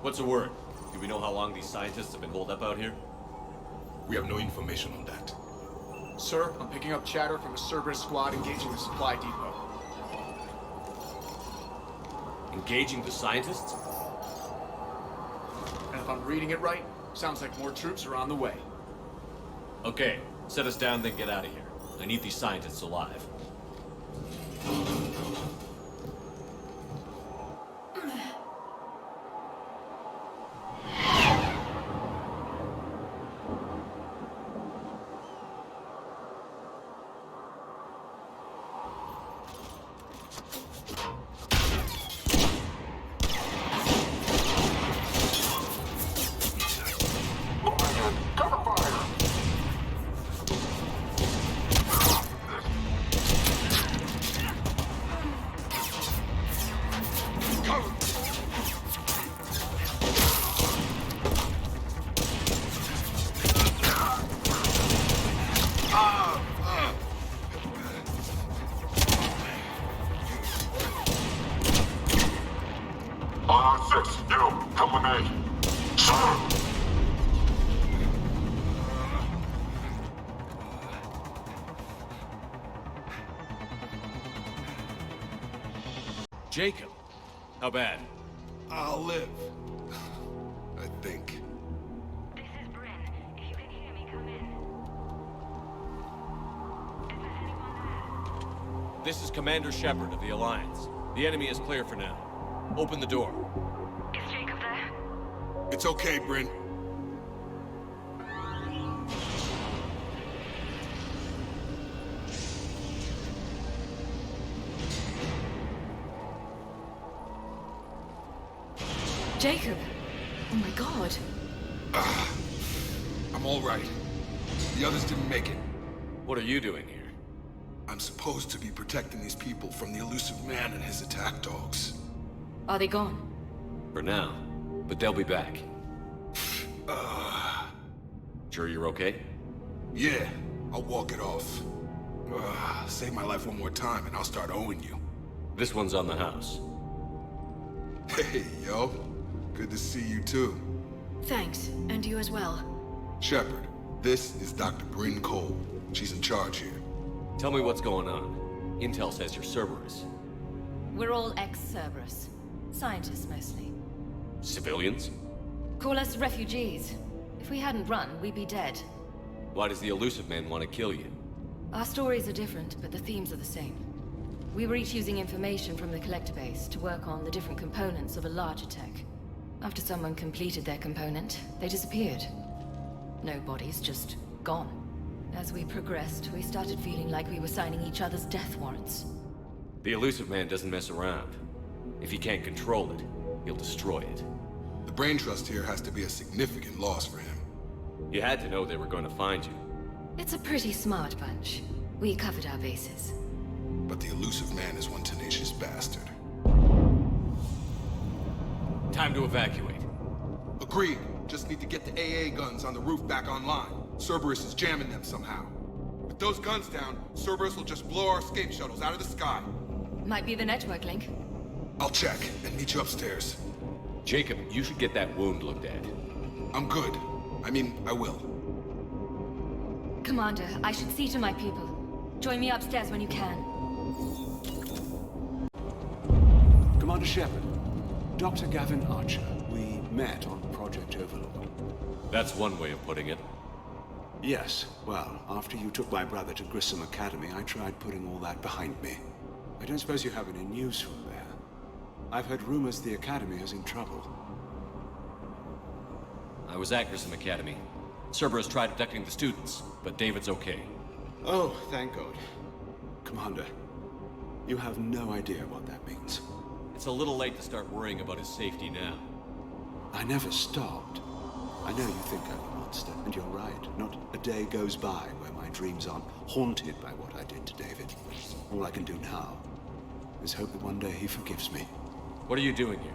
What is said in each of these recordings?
What's the word? Do we know how long these scientists have been holed up out here? We have no information on that. Sir, I'm picking up chatter from a Cerberus squad engaging the supply depot. Engaging the scientists? And if I'm reading it right, sounds like more troops are on the way. Okay, set us down, then get out of here. I need these scientists alive. Jacob, how bad? I'll live. I think. This is Bryn. If you can hear me, come in. Is there anyone there? This is Commander Shepard of the Alliance. The enemy is clear for now. Open the door. Is Jacob there? It's okay, Bryn. Jacob! Oh my god. I'm all right. The others didn't make it. What are you doing here? I'm supposed to be protecting these people from the elusive man and his attack dogs. Are they gone? For now. But they'll be back. Sure you're okay? Yeah, I'll walk it off. Save my life one more time and I'll start owing you. This one's on the house. Hey, yo. Good to see you too. Thanks, and you as well. Shepard, this is Dr. Bryn Cole. She's in charge here. Tell me what's going on. Intel says you're Cerberus. We're all ex-Cerberus. Scientists, mostly. Civilians? Call us refugees. If we hadn't run, we'd be dead. Why does the elusive man want to kill you? Our stories are different, but the themes are the same. We were each using information from the Collector base to work on the different components of a larger tech. After someone completed their component, they disappeared. No bodies, just gone. As we progressed, we started feeling like we were signing each other's death warrants. The elusive man doesn't mess around. If he can't control it, he'll destroy it. The brain trust here has to be a significant loss for him. You had to know they were going to find you. It's a pretty smart bunch. We covered our bases. But the elusive man is one tenacious bastard. Time to evacuate. Agreed. Just need to get the AA guns on the roof back online. Cerberus is jamming them somehow. With those guns down, Cerberus will just blow our escape shuttles out of the sky. Might be the network link. I'll check and meet you upstairs. Jacob, you should get that wound looked at. I'm good. I mean, I will. Commander, I should see to my people. Join me upstairs when you can. Commander Shepard, Dr. Gavin Archer. We met on Project Overlord. That's one way of putting it. Yes, well, after you took my brother to Grissom Academy, I tried putting all that behind me. I don't suppose you have any news from there. I've heard rumors the Academy is in trouble. I was at Grissom Academy. Cerberus tried abducting the students, but David's okay. Oh, thank God. Commander, you have no idea what that means. It's a little late to start worrying about his safety now. I never stopped. I know you think I'm a monster, and you're right. Not a day goes by where my dreams aren't haunted by what I did to David. All I can do now is hope that one day he forgives me. What are you doing here?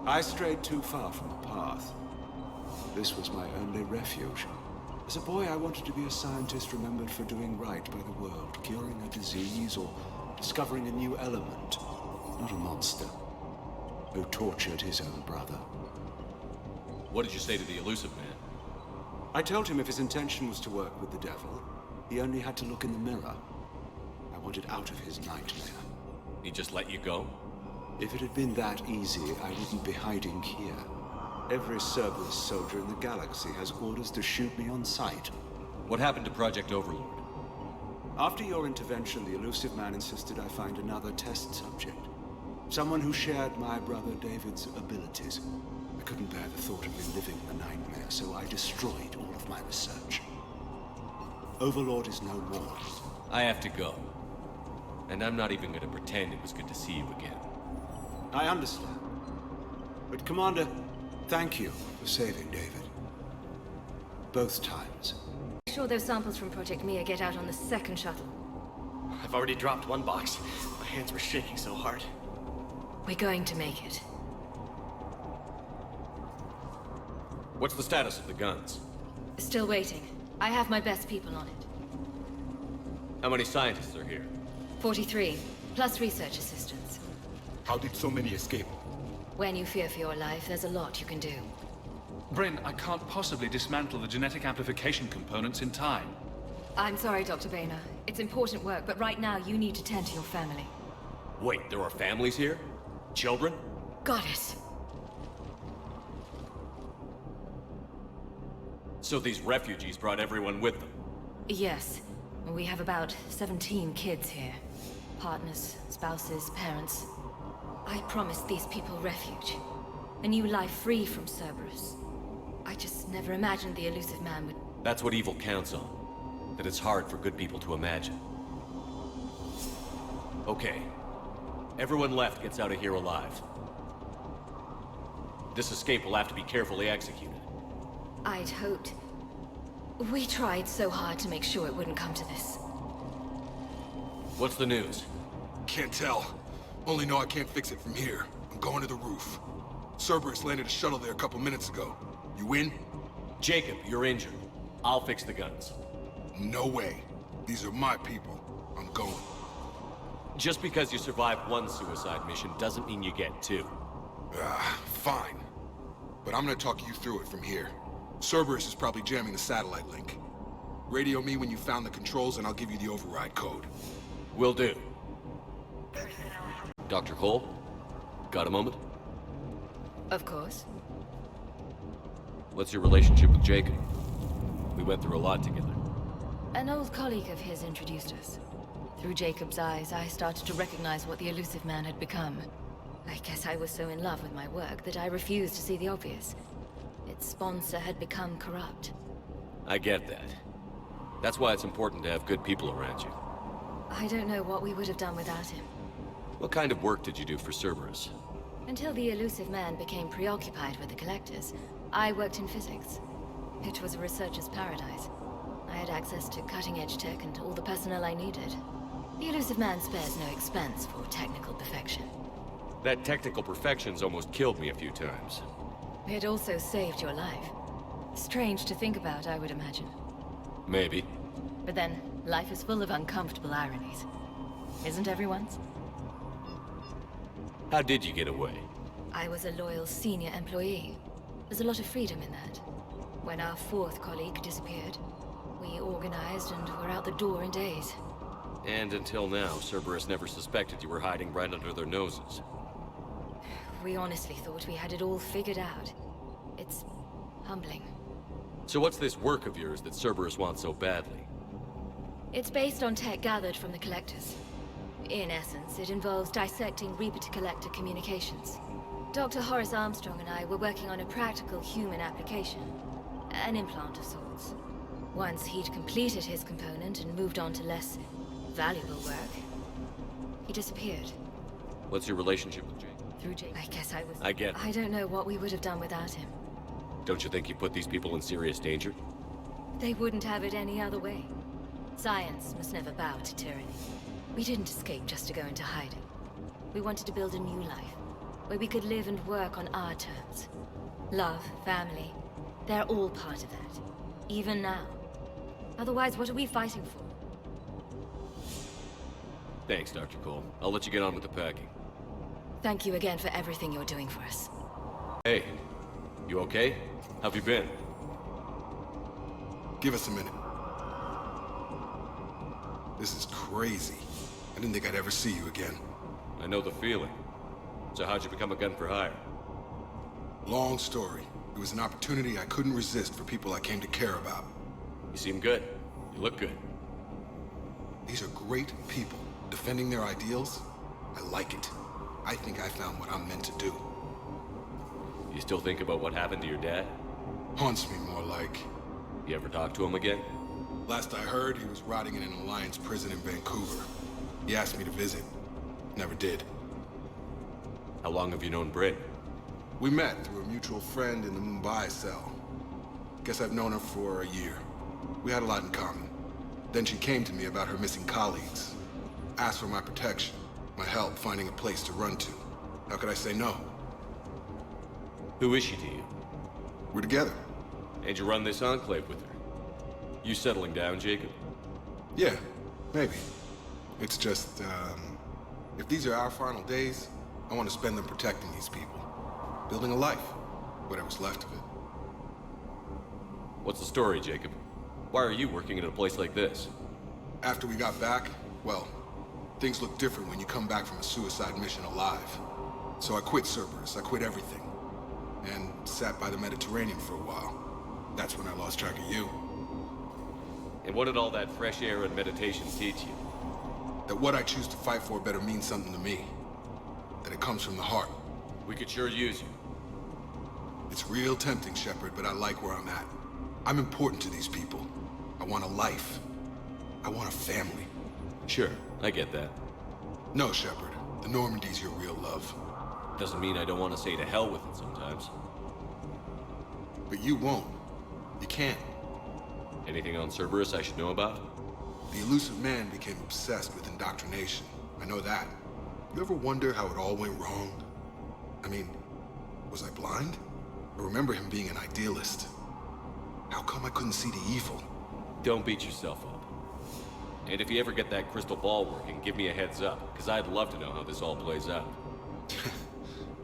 I strayed too far from the path. This was my only refuge. As a boy, I wanted to be a scientist remembered for doing right by the world, curing a disease or discovering a new element. Not a monster who tortured his own brother. What did you say to the Elusive Man? I told him if his intention was to work with the devil, he only had to look in the mirror. I wanted out of his nightmare. He just let you go? If it had been that easy, I wouldn't be hiding here. Every Cerberus soldier in the galaxy has orders to shoot me on sight. What happened to Project Overlord? After your intervention, the Elusive Man insisted I find another test subject. Someone who shared my brother David's abilities. I couldn't bear the thought of reliving the nightmare, so I destroyed all of my research. Overlord is no more. I have to go. And I'm not even going to pretend it was good to see you again. I understand. But Commander, thank you for saving David. Both times. Make sure those samples from Project Mia get out on the second shuttle. I've already dropped one box. My hands were shaking so hard. We're going to make it. What's the status of the guns? Still waiting. I have my best people on it. How many scientists are here? 43, plus research assistants. How did so many escape? When you fear for your life, there's a lot you can do. Bryn, I can't possibly dismantle the genetic amplification components in time. I'm sorry, Dr. Boehner. It's important work, but right now you need to tend to your family. Wait, there are families here? Children? Got it. So these refugees brought everyone with them? Yes. We have about 17 kids here. Partners, spouses, parents. I promised these people refuge. A new life free from Cerberus. I just never imagined the Elusive Man would... That's what evil counts on. That it's hard for good people to imagine. Okay. Everyone left gets out of here alive. This escape will have to be carefully executed. I'd hoped. We tried so hard to make sure it wouldn't come to this. What's the news? Can't tell. Only know I can't fix it from here. I'm going to the roof. Cerberus landed a shuttle there a couple minutes ago. You in? Jacob, you're injured. I'll fix the guns. No way. These are my people. I'm going. Just because you survived one suicide mission doesn't mean you get two. Fine. But I'm gonna talk you through it from here. Cerberus is probably jamming the satellite link. Radio me when you found the controls and I'll give you the override code. Will do. Dr. Cole? Got a moment? Of course. What's your relationship with Jacob? We went through a lot together. An old colleague of his introduced us. Through Jacob's eyes, I started to recognize what the Elusive Man had become. I guess I was so in love with my work that I refused to see the obvious. Its sponsor had become corrupt. I get that. That's why it's important to have good people around you. I don't know what we would have done without him. What kind of work did you do for Cerberus? Until the Elusive Man became preoccupied with the Collectors, I worked in physics. It was a researcher's paradise. I had access to cutting-edge tech and all the personnel I needed. The Elusive Man spares no expense for technical perfection. That technical perfection's almost killed me a few times. It also saved your life. Strange to think about, I would imagine. Maybe. But then, life is full of uncomfortable ironies. Isn't everyone's? How did you get away? I was a loyal senior employee. There's a lot of freedom in that. When our fourth colleague disappeared, we organized and were out the door in days. And until now, Cerberus never suspected you were hiding right under their noses. We honestly thought we had it all figured out. It's humbling. So what's this work of yours that Cerberus wants so badly? It's based on tech gathered from the Collectors. In essence, it involves dissecting Reaper-to-Collector communications. Dr. Horace Armstrong and I were working on a practical human application. An implant of sorts. Once he'd completed his component and moved on to less valuable work, he disappeared. What's your relationship with Jake? Through Jake. I guess I was... I get it. I don't know what we would have done without him. Don't you think you put these people in serious danger? They wouldn't have it any other way. Science must never bow to tyranny. We didn't escape just to go into hiding. We wanted to build a new life, where we could live and work on our terms. Love, family, they're all part of that. Even now. Otherwise, what are we fighting for? Thanks, Dr. Cole. I'll let you get on with the packing. Thank you again for everything you're doing for us. Hey, You okay? How've you been? Give us a minute. This is crazy. I didn't think I'd ever see you again. I know the feeling. So how'd you become a gun for hire? Long story. It was an opportunity I couldn't resist for people I came to care about. You seem good. You look good. These are great people, defending their ideals. I like it. I think I found what I'm meant to do. You still think about what happened to your dad? Haunts me more like. You ever talk to him again? Last I heard, he was rotting in an Alliance prison in Vancouver. He asked me to visit. Never did. How long have you known Bryn? We met through a mutual friend in the Mumbai cell. Guess I've known her for a year. We had a lot in common. Then she came to me about her missing colleagues. Asked for my protection, my help finding a place to run to. How could I say no? Who is she to you? We're together. And you run this enclave with her? You settling down, Jacob? Yeah, maybe. It's just, if these are our final days, I want to spend them protecting these people. Building a life, whatever's left of it. What's the story, Jacob? Why are you working at a place like this? After we got back, well, things look different when you come back from a suicide mission alive. So I quit Cerberus, I quit everything. And sat by the Mediterranean for a while. That's when I lost track of you. And what did all that fresh air and meditation teach you? That what I choose to fight for better means something to me. That it comes from the heart. We could sure use you. It's real tempting, Shepard, but I like where I'm at. I'm important to these people. I want a life. I want a family. Sure, I get that. No, Shepard. The Normandy's your real love. Doesn't mean I don't want to say to hell with it sometimes. But you won't. You can't. Anything on Cerberus I should know about? The Elusive Man became obsessed with indoctrination. I know that. You ever wonder how it all went wrong? I mean, was I blind? I remember him being an idealist. How come I couldn't see the evil? Don't beat yourself up. And if you ever get that crystal ball working, give me a heads up, because I'd love to know how this all plays out.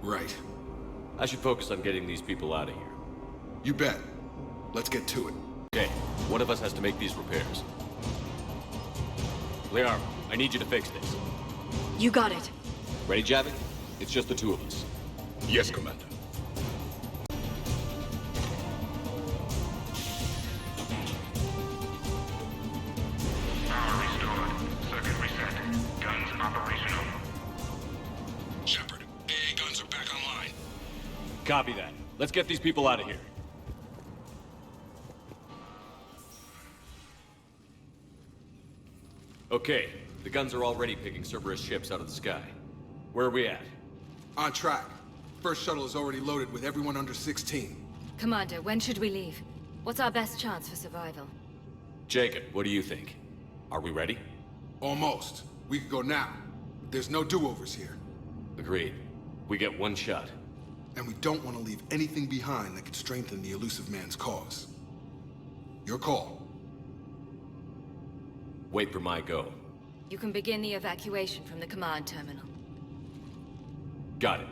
Right. I should focus on getting these people out of here. You bet. Let's get to it. Okay, one of us has to make these repairs. Liara, I need you to fix this. You got it. Ready, Javik? It's just the two of us. Yes, Commander. Power restored. Circuit reset. Guns operational. Shepard, AA guns are back online. Copy that. Let's get these people out of here. Okay, the guns are already picking Cerberus ships out of the sky. Where are we at? On track. First shuttle is already loaded with everyone under 16. Commander, when should we leave? What's our best chance for survival? Jacob, what do you think? Are we ready? Almost. We could go now. There's no do-overs here. Agreed. We get one shot. And we don't want to leave anything behind that could strengthen the Elusive Man's cause. Your call. Wait for my go. You can begin the evacuation from the command terminal. Got it.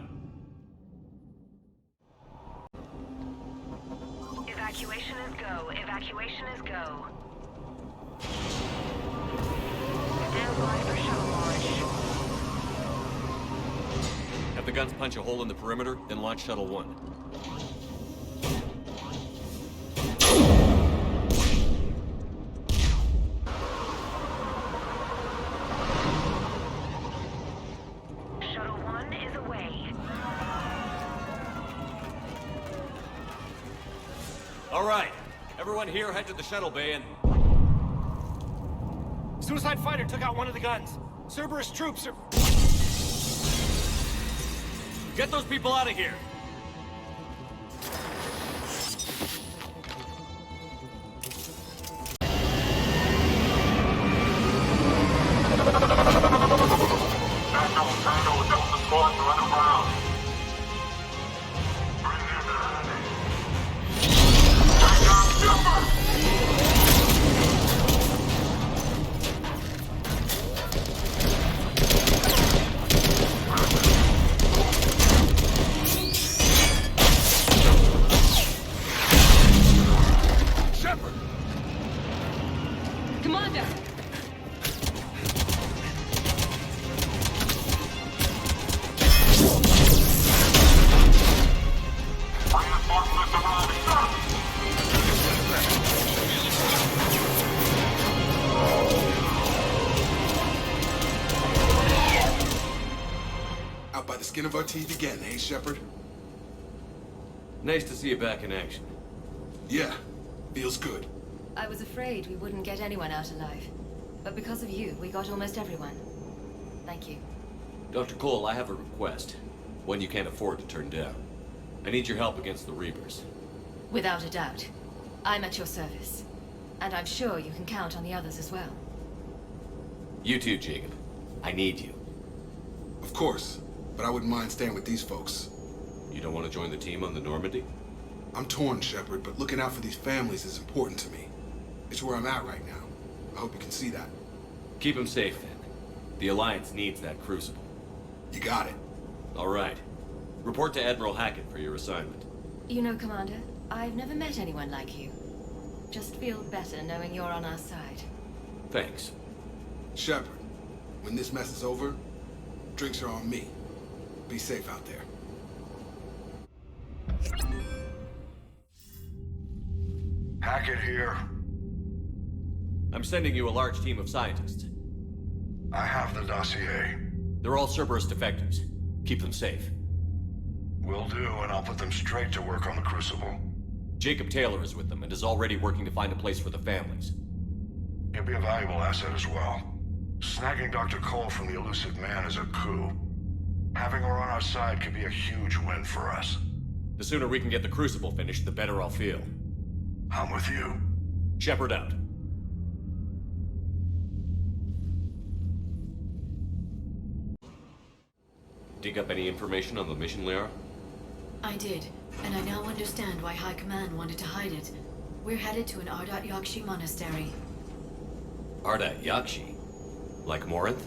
Evacuation is go. Evacuation is go. Stand by for shuttle launch. Have the guns punch a hole in the perimeter, then launch Shuttle 1. Shuttle 1 is away. All right, everyone here head to the shuttle bay and... Suicide fighter took out one of the guns. Cerberus troops are... Get those people out of here! Out by the skin of our teeth again, eh, Shepard? Nice to see you back in action. Yeah, feels good. I was afraid we wouldn't get anyone out alive. But because of you, we got almost everyone. Thank you. Dr. Cole, I have a request. One you can't afford to turn down. I need your help against the Reapers. Without a doubt. I'm at your service. And I'm sure you can count on the others as well. You too, Jacob. I need you. Of course, but I wouldn't mind staying with these folks. You don't want to join the team on the Normandy? I'm torn, Shepard, but looking out for these families is important to me. It's where I'm at right now. I hope you can see that. Keep them safe, then. The Alliance needs that Crucible. You got it. All right. Report to Admiral Hackett for your assignment. You know, Commander, I've never met anyone like you. Just feel better knowing you're on our side. Thanks. Shepard, when this mess is over, drinks are on me. Be safe out there. Hackett here. I'm sending you a large team of scientists. I have the dossier. They're all Cerberus defectors. Keep them safe. Will do, and I'll put them straight to work on the Crucible. Jacob Taylor is with them and is already working to find a place for the families. He'll be a valuable asset as well. Snagging Dr. Cole from the Elusive Man is a coup. Having her on our side could be a huge win for us. The sooner we can get the Crucible finished, the better I'll feel. I'm with you. Shepard out. Dig up any information on the mission, Liara? I did, and I now understand why High Command wanted to hide it. We're headed to an Ardat Yakshi monastery. Ardat Yakshi? Like Morinth?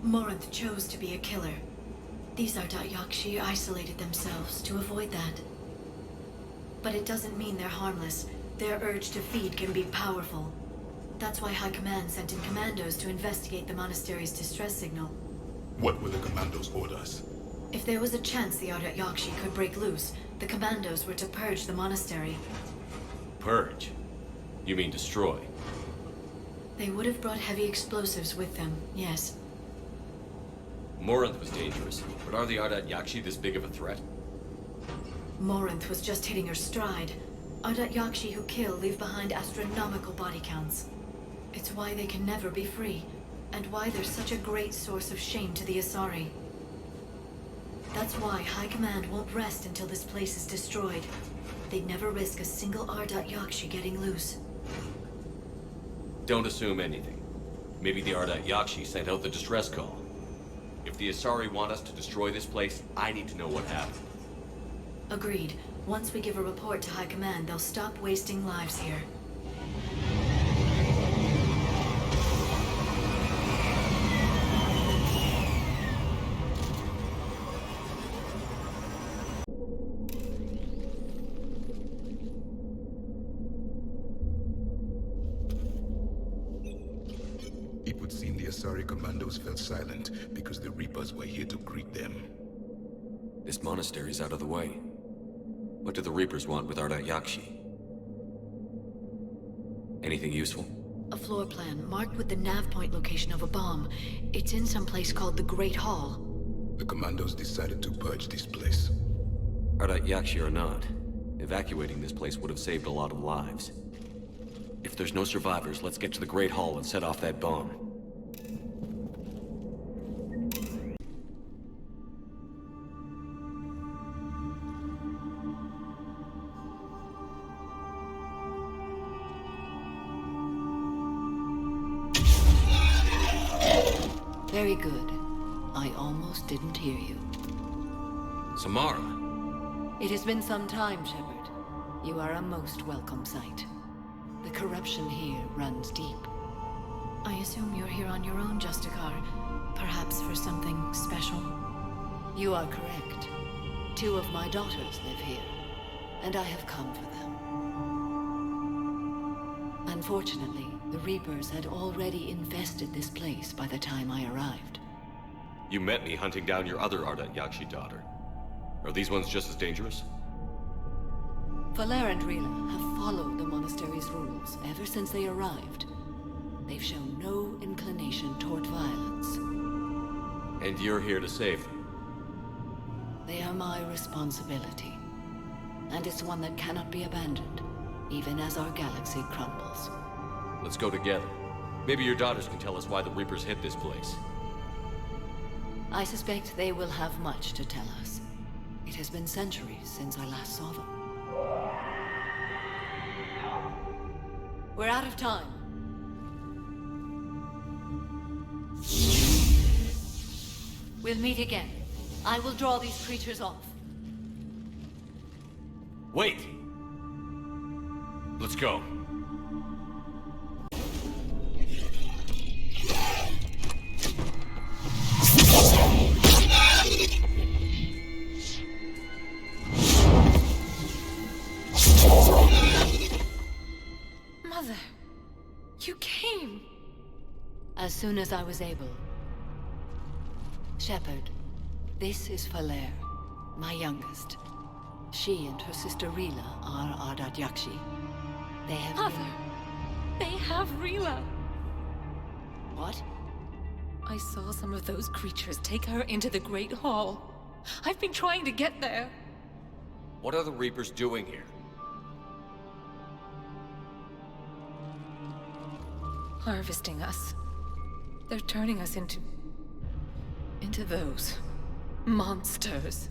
Morinth chose to be a killer. These Ardat Yakshi isolated themselves to avoid that. But it doesn't mean they're harmless. Their urge to feed can be powerful. That's why High Command sent in commandos to investigate the monastery's distress signal. What were the commandos' orders? If there was a chance the Ardat Yakshi could break loose, the commandos were to purge the monastery. Purge? You mean destroy? They would have brought heavy explosives with them, yes. Morinth was dangerous, but are the Ardat Yakshi this big of a threat? Morinth was just hitting her stride. Ardat Yakshi who kill leave behind astronomical body counts. It's why they can never be free, and why they're such a great source of shame to the Asari. That's why High Command won't rest until this place is destroyed. They'd never risk a single Ardat Yakshi getting loose. Don't assume anything. Maybe the Ardat Yakshi sent out the distress call. If the Asari want us to destroy this place, I need to know what happened. Agreed. Once we give a report to High Command, they'll stop wasting lives here. It would seem the Asari commandos fell silent because the Reapers were here to greet them. This monastery's out of the way. What do the Reapers want with Ardat Yakshi? Anything useful? A floor plan marked with the nav point location of a bomb. It's in some place called the Great Hall. The commandos decided to purge this place. Ardat Yakshi or not, evacuating this place would have saved a lot of lives. If there's no survivors, let's get to the Great Hall and set off that bomb. Very good. I almost didn't hear you. Samara! It has been some time, Shepard. You are a most welcome sight. The corruption here runs deep. I assume you're here on your own, Justicar. Perhaps for something special? You are correct. 2 of my daughters live here, and I have come for them. Unfortunately, the Reapers had already infested this place by the time I arrived. You met me hunting down your other Ardat Yakshi daughter. Are these ones just as dangerous? Valer and Rila have followed the monastery's rules ever since they arrived. They've shown no inclination toward violence. And you're here to save them? They are my responsibility. And it's one that cannot be abandoned, even as our galaxy crumbles. Let's go together. Maybe your daughters can tell us why the Reapers hit this place. I suspect they will have much to tell us. It has been centuries since I last saw them. We're out of time. We'll meet again. I will draw these creatures off. Wait! Let's go. Mother, you came. As soon as I was able. Shepard, this is Falere, my youngest. She and her sister Rila are Ardat Yakshi. They have Mother, they have Rila. What? I saw some of those creatures take her into the Great Hall. I've been trying to get there. What are the Reapers doing here? Harvesting us. They're turning us into those monsters.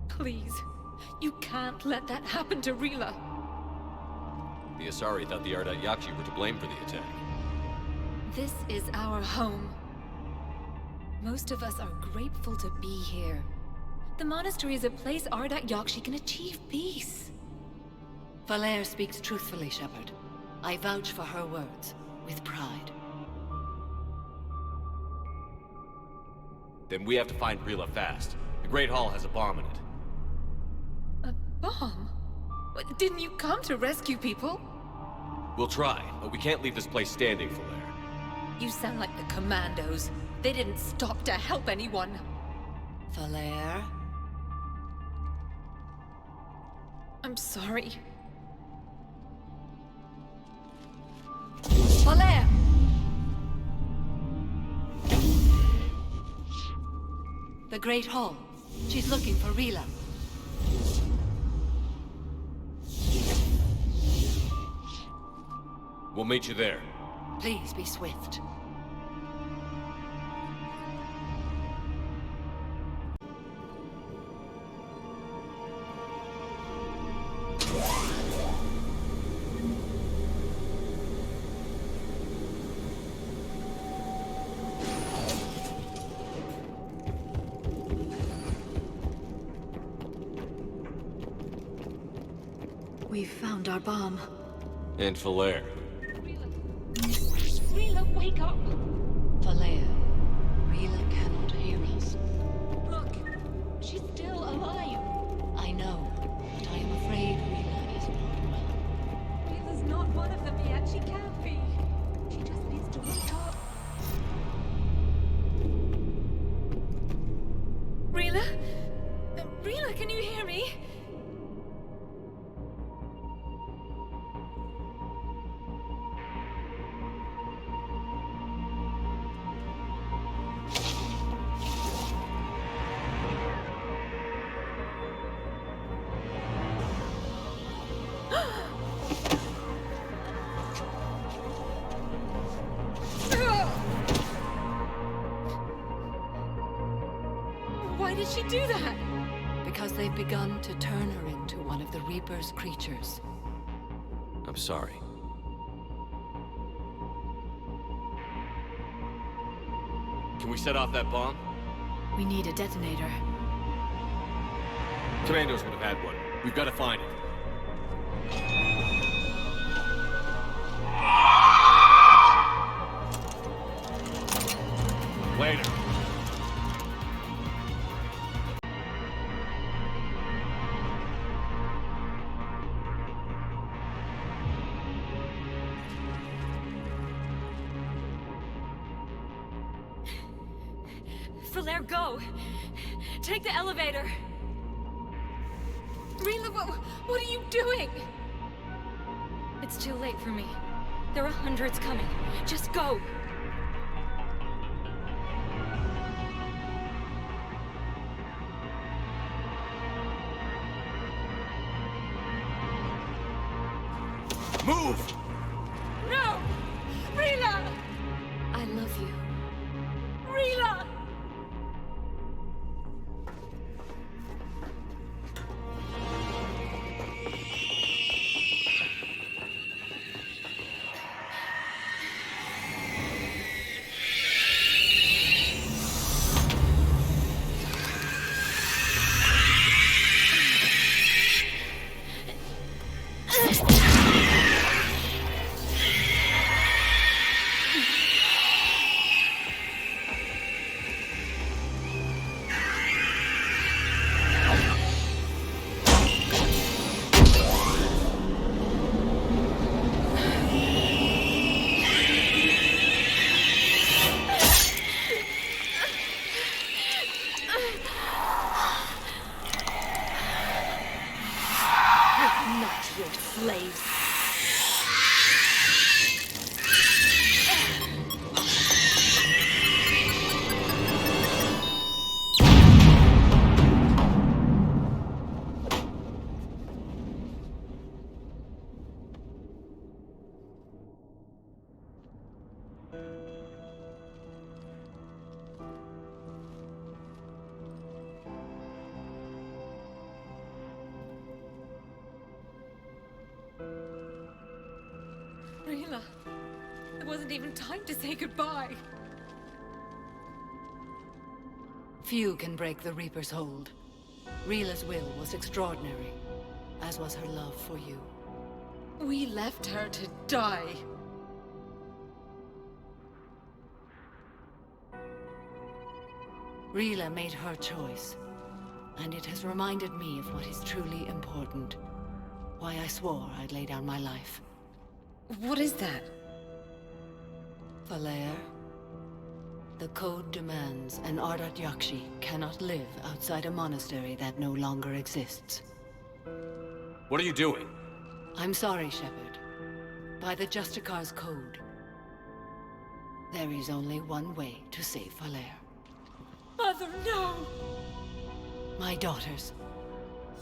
Please, you can't let that happen to Rila. The Asari thought the Ardat Yakshi were to blame for the attack. This is our home. Most of us are grateful to be here. The monastery is a place Ardat Yakshi can achieve peace. Falere speaks truthfully, Shepard. I vouch for her words, with pride. Then we have to find Rila fast. The Great Hall has a bomb in it. A bomb? What, didn't you come to rescue people? We'll try, but we can't leave this place standing, Falere. You sound like the Commandos. They didn't stop to help anyone. Falere? I'm sorry. Falere! The Great Hall. She's looking for Rila. We'll meet you there. Please be swift. We've found our bomb. And Falere. Rila, wake up! Falere, Rila cannot hear us. Look, she's still alive. I know, but I am afraid Rila is not well. Rila's not one of them yet. She can't be. She just needs to wake up. Rila? Rila, can you hear me? Why did she do that? Because they've begun to turn her into one of the Reaper's creatures. I'm sorry. Can we set off that bomb? We need a detonator. Commandos would have had one. We've got to find it. Later. Falere, go! Take the elevator! Rila, what are you doing? It's too late for me. There are hundreds coming. Just go! Move! No! Rila! I love you. Rila! Not your slaves. Rila, there wasn't even time to say goodbye. Few can break the Reaper's hold. Rila's will was extraordinary, as was her love for you. We left her to die. Rila made her choice, and it has reminded me of what is truly important. Why I swore I'd lay down my life. What is that? Falere, the code demands an Ardat Yakshi cannot live outside a monastery that no longer exists. What are you doing? I'm sorry, Shepard. By the Justicar's code, there is only one way to save Falere. Mother, no! My daughters,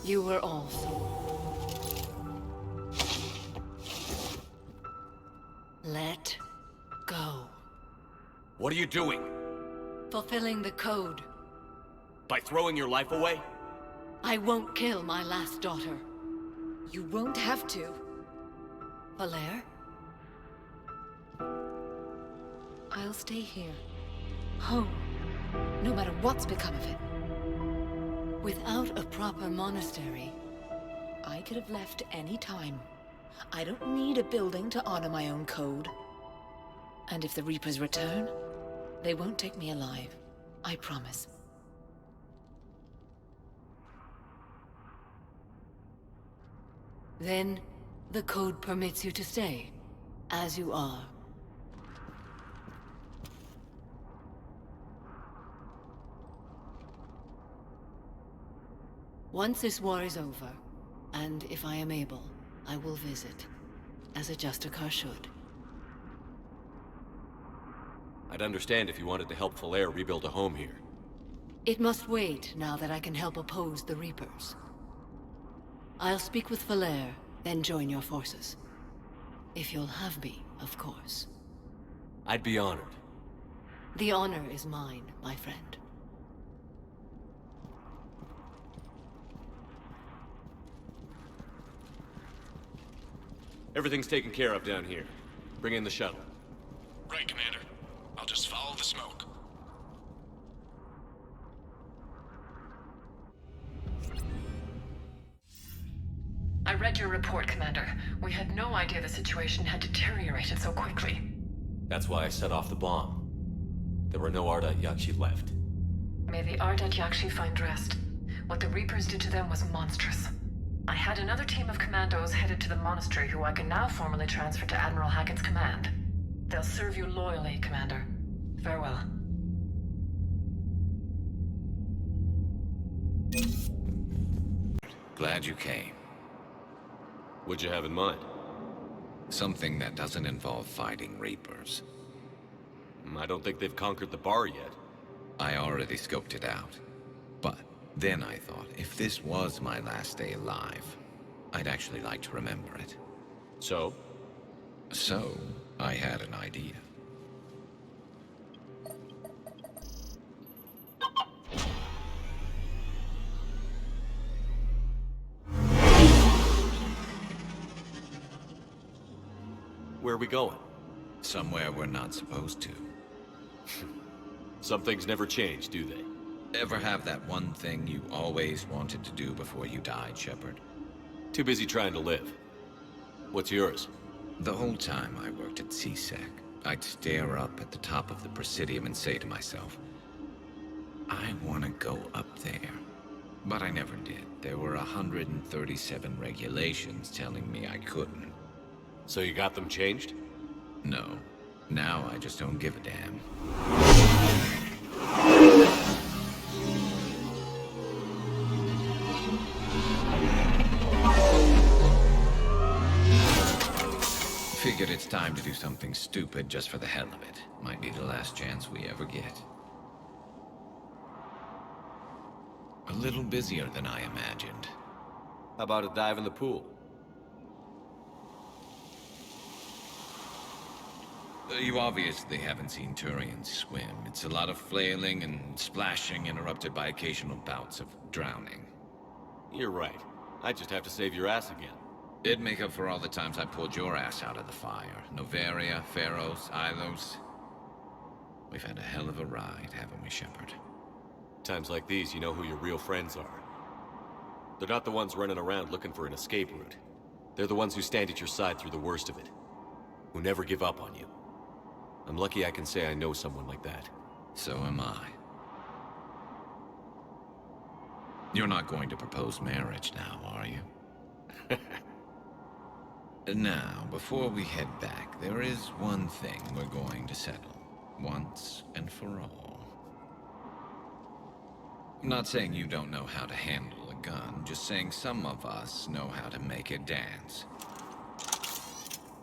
you were all sold. Let go. What are you doing? Fulfilling the code. By throwing your life away? I won't kill my last daughter. You won't have to. Falere? I'll stay here. Home. No matter what's become of it. Without a proper monastery, I could have left any time. I don't need a building to honor my own code. And if the Reapers return, they won't take me alive. I promise. Then, the code permits you to stay, as you are. Once this war is over, and if I am able, I will visit, as a Justicar should. I'd understand if you wanted to help Falere rebuild a home here. It must wait now that I can help oppose the Reapers. I'll speak with Falere, then join your forces. If you'll have me, of course. I'd be honored. The honor is mine, my friend. Everything's taken care of down here. Bring in the shuttle. Right, Commander. I'll just follow the smoke. I read your report, Commander. We had no idea the situation had deteriorated so quickly. That's why I set off the bomb. There were no Ardat Yakshi left. May the Ardat Yakshi find rest. What the Reapers did to them was monstrous. I had another team of commandos headed to the monastery who I can now formally transfer to Admiral Hackett's command. They'll serve you loyally, Commander. Farewell. Glad you came. What'd you have in mind? Something that doesn't involve fighting Reapers. I don't think they've conquered the bar yet. I already scoped it out. But then I thought, if this was my last day alive, I'd actually like to remember it. So? So, I had an idea. Where are we going? Somewhere we're not supposed to. Some things never change, do they? Ever have that one thing you always wanted to do before you died, Shepard? Too busy trying to live. What's yours? The whole time I worked at CSEC, I'd stare up at the top of the Presidium and say to myself, I want to go up there. But I never did. There were 137 regulations telling me I couldn't. So you got them changed? No. Now I just don't give a damn. Figured it's time to do something stupid just for the hell of it. Might be the last chance we ever get. A little busier than I imagined. How about a dive in the pool? You obviously haven't seen Turians swim. It's a lot of flailing and splashing interrupted by occasional bouts of drowning. You're right. I just have to save your ass again. It'd make up for all the times I pulled your ass out of the fire. Noveria, Pharos, Ilos. We've had a hell of a ride, haven't we, Shepard? Times like these, you know who your real friends are. They're not the ones running around looking for an escape route. They're the ones who stand at your side through the worst of it. Who never give up on you. I'm lucky I can say I know someone like that. So am I. You're not going to propose marriage now, are you? Now, before we head back, there is one thing we're going to settle. Once and for all. I'm not saying you don't know how to handle a gun, just saying some of us know how to make it dance.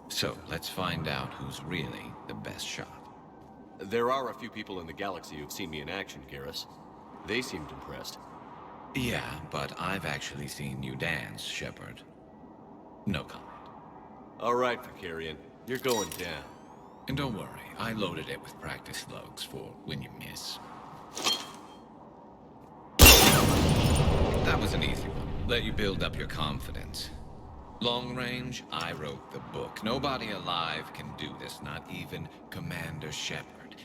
So, let's find out who's really the best shot. There are a few people in the galaxy who've seen me in action, Garrus. They seemed impressed. Yeah, but I've actually seen you dance, Shepard. No comment. All right, Vakarian. You're going down. And don't worry, I loaded it with practice slugs for when you miss. That was an easy one. Let you build up your confidence. Long range, I wrote the book. Nobody alive can do this, not even Commander Shepard.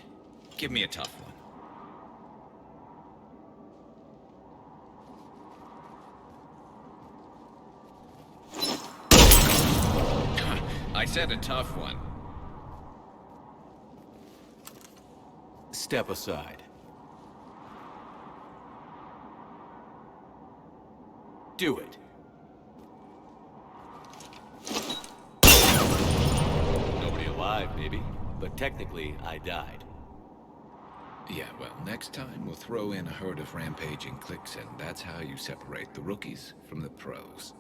Give me a tough one. I said a tough one. Step aside. Do it. Nobody alive, maybe. But technically, I died. Yeah, well, next time we'll throw in a herd of rampaging cliques, and that's how you separate the rookies from the pros.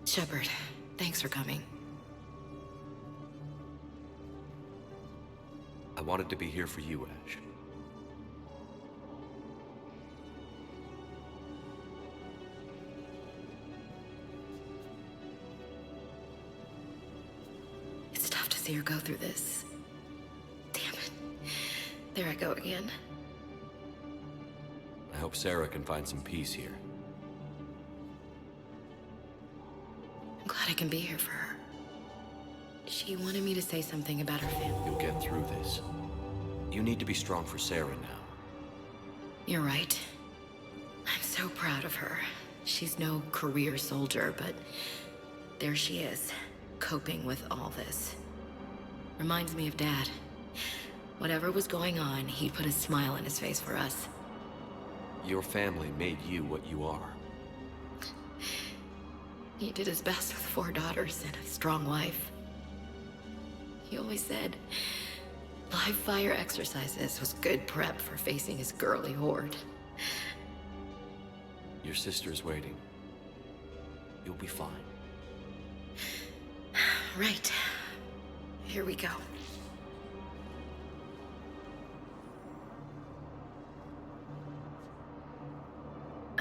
Shepard, thanks for coming. I wanted to be here for you, Ash. It's tough to see her go through this. Damn it. There I go again. I hope Sarah can find some peace here. I'm glad I can be here for her. She wanted me to say something about her family. You'll get through this. You need to be strong for Sarah now. You're right. I'm so proud of her. She's no career soldier, but there she is, coping with all this. Reminds me of Dad. Whatever was going on, he'd put a smile on his face for us. Your family made you what you are. He did his best with 4 daughters and a strong wife. He always said live fire exercises was good prep for facing his girly horde. Your sister's waiting. You'll be fine. Right. Here we go.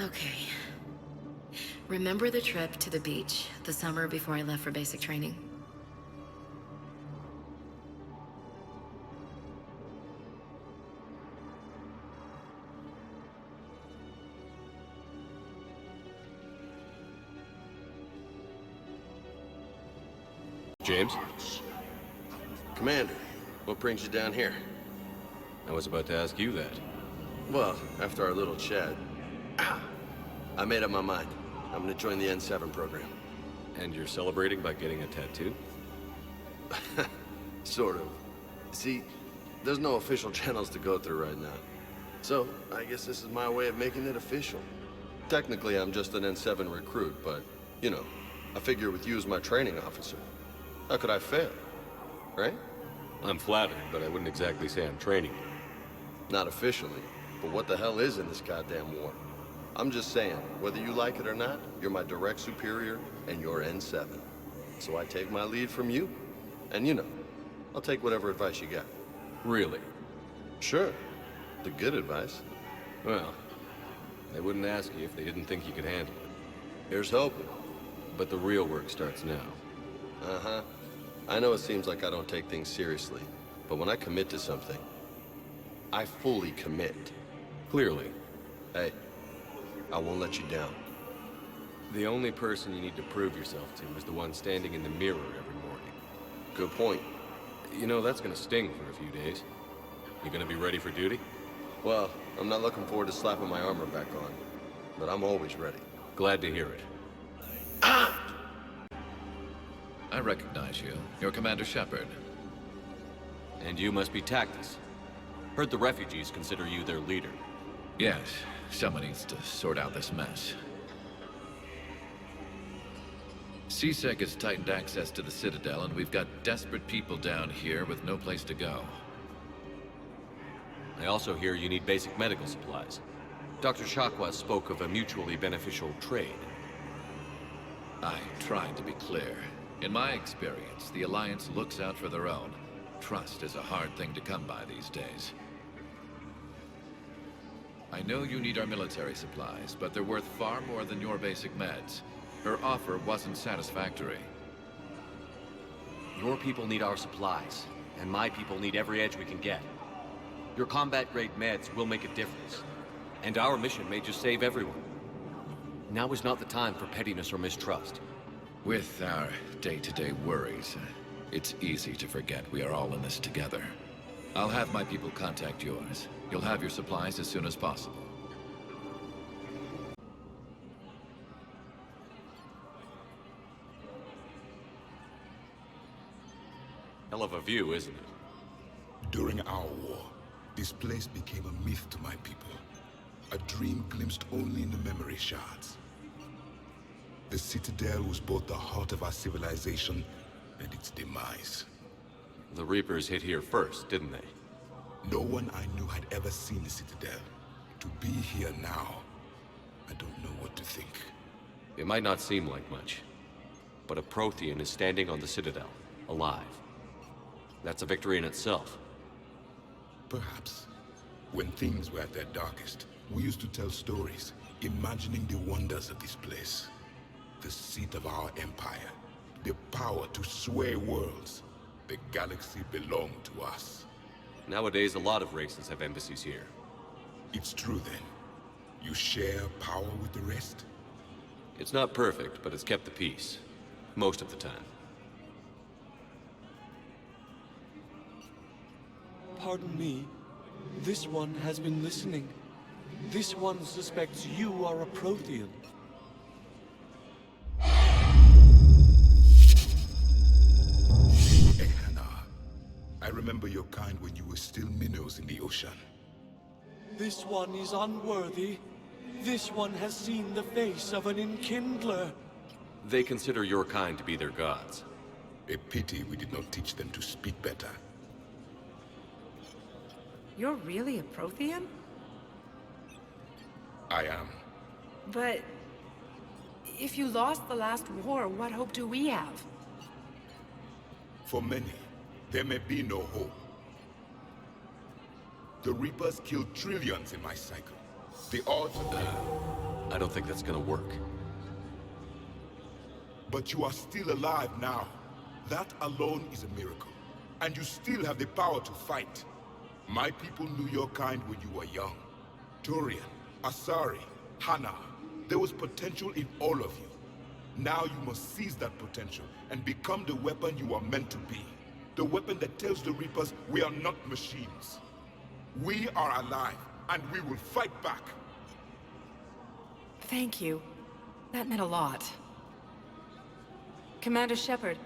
Okay. Remember the trip to the beach, the summer before I left for basic training? James? Commander, what brings you down here? I was about to ask you that. Well, after our little chat, I made up my mind. I'm gonna join the N7 program. And you're celebrating by getting a tattoo? Sort of. See, there's no official channels to go through right now. So, I guess this is my way of making it official. Technically, I'm just an N7 recruit, but, you know, I figure with you as my training officer, how could I fail? Right? I'm flattered, but I wouldn't exactly say I'm training you. Not officially, but what the hell is in this goddamn war? I'm just saying, whether you like it or not, you're my direct superior, and you're N7. So I take my lead from you, and you know, I'll take whatever advice you got. Really? Sure. The good advice. Well, they wouldn't ask you if they didn't think you could handle it. Here's hoping. But the real work starts now. Uh-huh. I know it seems like I don't take things seriously, but when I commit to something, I fully commit. Clearly. Hey, I won't let you down. The only person you need to prove yourself to is the one standing in the mirror every morning. Good point. You know, that's gonna sting for a few days. You gonna be ready for duty? Well, I'm not looking forward to slapping my armor back on, but I'm always ready. Glad to hear it. I recognize you. You're Commander Shepard. And you must be Tactus. Heard the refugees consider you their leader. Yes, someone needs to sort out this mess. CSEC has tightened access to the Citadel, and we've got desperate people down here with no place to go. I also hear you need basic medical supplies. Dr. Chakwas spoke of a mutually beneficial trade. I tried to be clear. In my experience, the Alliance looks out for their own. Trust is a hard thing to come by these days. I know you need our military supplies, but they're worth far more than your basic meds. Her offer wasn't satisfactory. Your people need our supplies, and my people need every edge we can get. Your combat-grade meds will make a difference, and our mission may just save everyone. Now is not the time for pettiness or mistrust. With our day-to-day worries, it's easy to forget we are all in this together. I'll have my people contact yours. You'll have your supplies as soon as possible. Hell of a view, isn't it? During our war, this place became a myth to my people. A dream glimpsed only in the memory shards. The Citadel was both the heart of our civilization and its demise. The Reapers hit here first, didn't they? No one I knew had ever seen the Citadel. To be here now, I don't know what to think. It might not seem like much, but a Prothean is standing on the Citadel, alive. That's a victory in itself. Perhaps. When things were at their darkest, we used to tell stories, imagining the wonders of this place. The seat of our empire, the power to sway worlds. The galaxy belonged to us. Nowadays, a lot of races have embassies here. It's true then. You share power with the rest? It's not perfect, but it's kept the peace. Most of the time. Pardon me. This one has been listening. This one suspects you are a Prothean. I remember your kind when you were still minnows in the ocean. This one is unworthy. This one has seen the face of an Enkindler. They consider your kind to be their gods. A pity we did not teach them to speak better. You're really a Prothean? I am. But if you lost the last war, what hope do we have? For many, there may be no hope. The Reapers killed trillions in my cycle. The odds I don't think that's gonna work. But you are still alive now. That alone is a miracle. And you still have the power to fight. My people knew your kind when you were young. Turian, Asari, Hana. There was potential in all of you. Now you must seize that potential and become the weapon you are meant to be. The weapon that tells the Reapers we are not machines. We are alive, and we will fight back. Thank you. That meant a lot. Commander Shepard,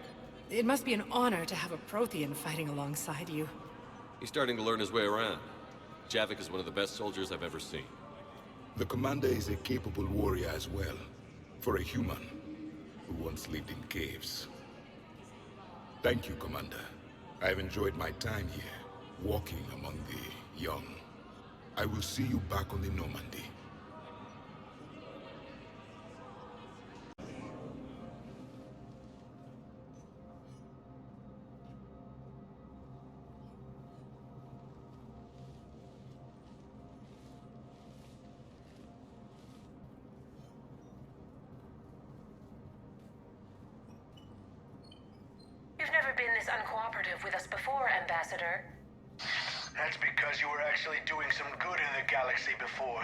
it must be an honor to have a Prothean fighting alongside you. He's starting to learn his way around. Javik is one of the best soldiers I've ever seen. The commander is a capable warrior as well, for a human who once lived in caves. Thank you, Commander. I've enjoyed my time here, walking among the young. I will see you back on the Normandy. You've never been this uncooperative with us before, Ambassador. That's because you were actually doing some good in the galaxy before.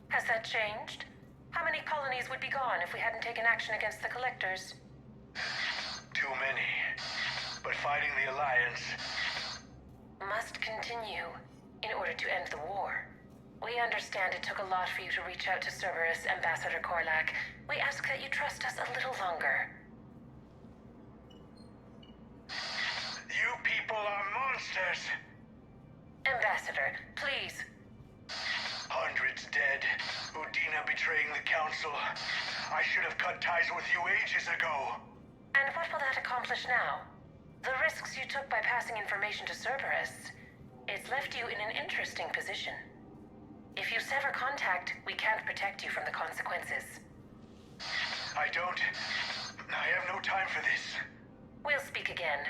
Has that changed? How many colonies would be gone if we hadn't taken action against the Collectors? Too many. But fighting the Alliance must continue in order to end the war. We understand it took a lot for you to reach out to Cerberus, Ambassador Korlak. We ask that you trust us a little longer. You people are monsters! Ambassador, please. Hundreds dead. Udina betraying the Council. I should have cut ties with you ages ago. And what will that accomplish now? The risks you took by passing information to Cerberus, it's left you in an interesting position. If you sever contact, we can't protect you from the consequences. I have no time for this. We'll speak again.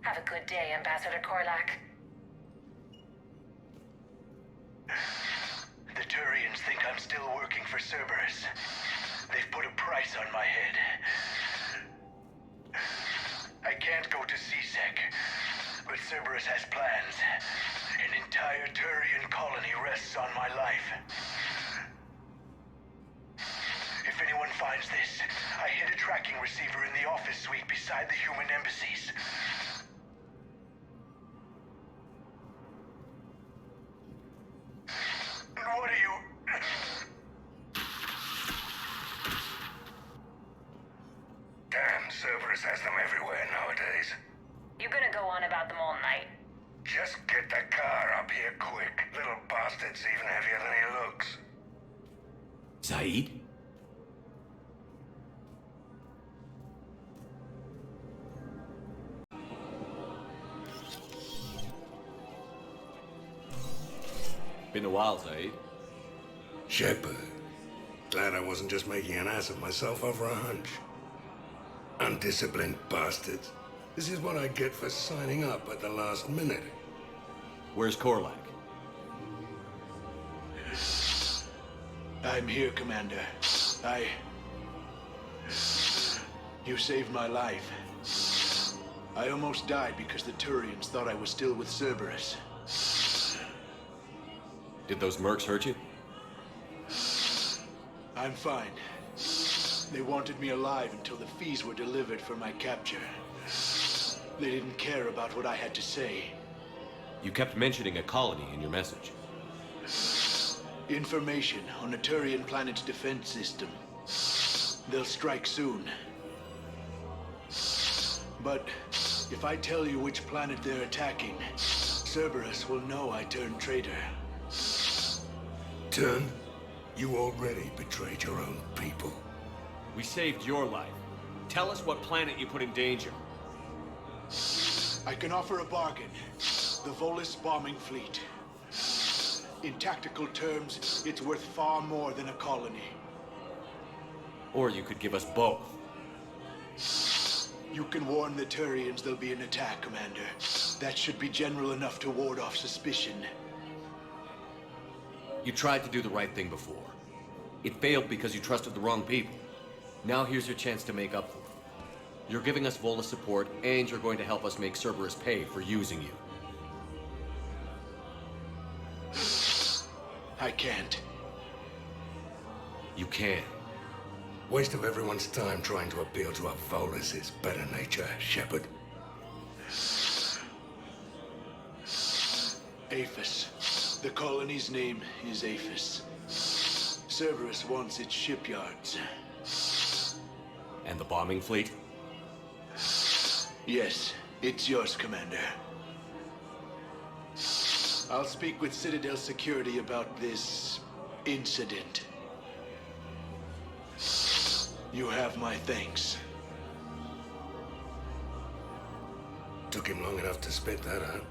Have a good day, Ambassador Korlak. The Turians think I'm still working for Cerberus. They've put a price on my head. I can't go to C-Sec, but Cerberus has plans. An entire Turian colony rests on my life. If anyone finds this, I hid a tracking receiver in the office suite beside the human embassies. What are you... Damn, Cerberus has them everywhere nowadays. You gonna go on about them all night? Just get the car up here quick. Little bastard's even heavier than he looks. Zaid? Been a while, Zaid. Shepard. Glad I wasn't just making an ass of myself over a hunch. Undisciplined bastards. This is what I get for signing up at the last minute. Where's Korlak? I'm here, Commander. You saved my life. I almost died because the Turians thought I was still with Cerberus. Did those mercs hurt you? I'm fine. They wanted me alive until the fees were delivered for my capture. They didn't care about what I had to say. You kept mentioning a colony in your message. Information on a Turian planet's defense system. They'll strike soon. But if I tell you which planet they're attacking, Cerberus will know I turned traitor. Turn? You already betrayed your own people. We saved your life. Tell us what planet you put in danger. I can offer a bargain. The Volus bombing fleet. In tactical terms, it's worth far more than a colony. Or you could give us both. You can warn the Turians there'll be an attack, Commander. That should be general enough to ward off suspicion. You tried to do the right thing before. It failed because you trusted the wrong people. Now here's your chance to make up for it. You're giving us Volus support, and you're going to help us make Cerberus pay for using you. I can't. You can. Waste of everyone's time trying to appeal to a Volus' better nature, Shepard. Aphis. The colony's name is Aphis. Cerberus wants its shipyards. And the bombing fleet? Yes, it's yours, Commander. I'll speak with Citadel Security about this incident. You have my thanks. Took him long enough to spit that out.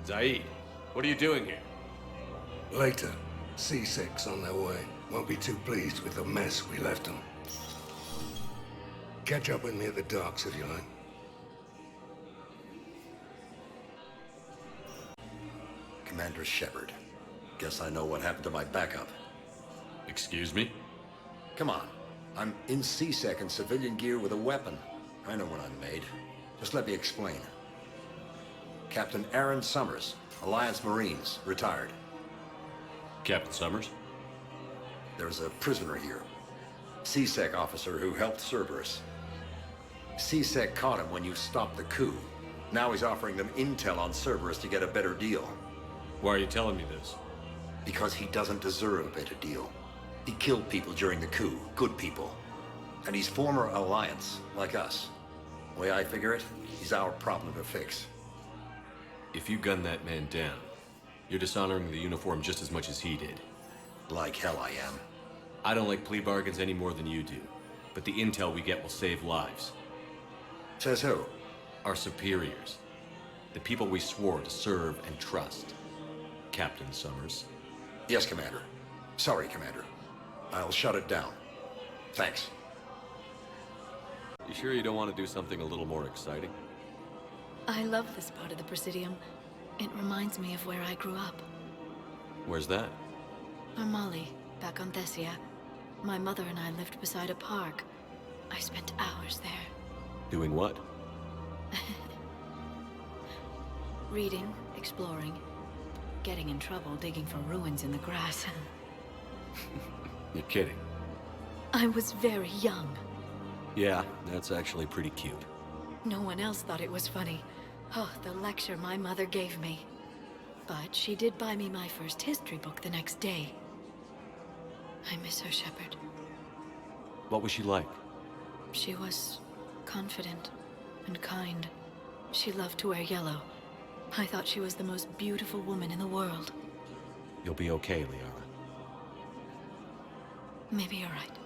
Zaid, what are you doing here? Later, C-Sec's on their way. Won't be too pleased with the mess we left them. Catch up with me at the docks if you like. Commander Shepard. Guess I know what happened to my backup. Excuse me? Come on. I'm in C-Sec in civilian gear with a weapon. I know what I'm made. Just let me explain. Captain Aaron Summers, Alliance Marines, retired. Captain Summers? There's a prisoner here. C-Sec officer who helped Cerberus. C-Sec caught him when you stopped the coup. Now he's offering them intel on Cerberus to get a better deal. Why are you telling me this? Because he doesn't deserve a better deal. He killed people during the coup, good people. And he's former Alliance, like us. The way I figure it, he's our problem to fix. If you gun that man down, you're dishonoring the uniform just as much as he did. Like hell I am. I don't like plea bargains any more than you do, but the intel we get will save lives. Says who? Our superiors. The people we swore to serve and trust. Captain Summers. Yes, Commander. Sorry, Commander. I'll shut it down. Thanks. You sure you don't want to do something a little more exciting? I love this part of the Presidium. It reminds me of where I grew up. Where's that? Armali, back on Thessia. My mother and I lived beside a park. I spent hours there. Doing what? Reading, exploring, getting in trouble digging for ruins in the grass. You're kidding. I was very young. Yeah, that's actually pretty cute. No one else thought it was funny. Oh, the lecture my mother gave me. But she did buy me my first history book the next day. I miss her, Shepard. What was she like? She was confident and kind. She loved to wear yellow. I thought she was the most beautiful woman in the world. You'll be okay, Liara. Maybe you're right.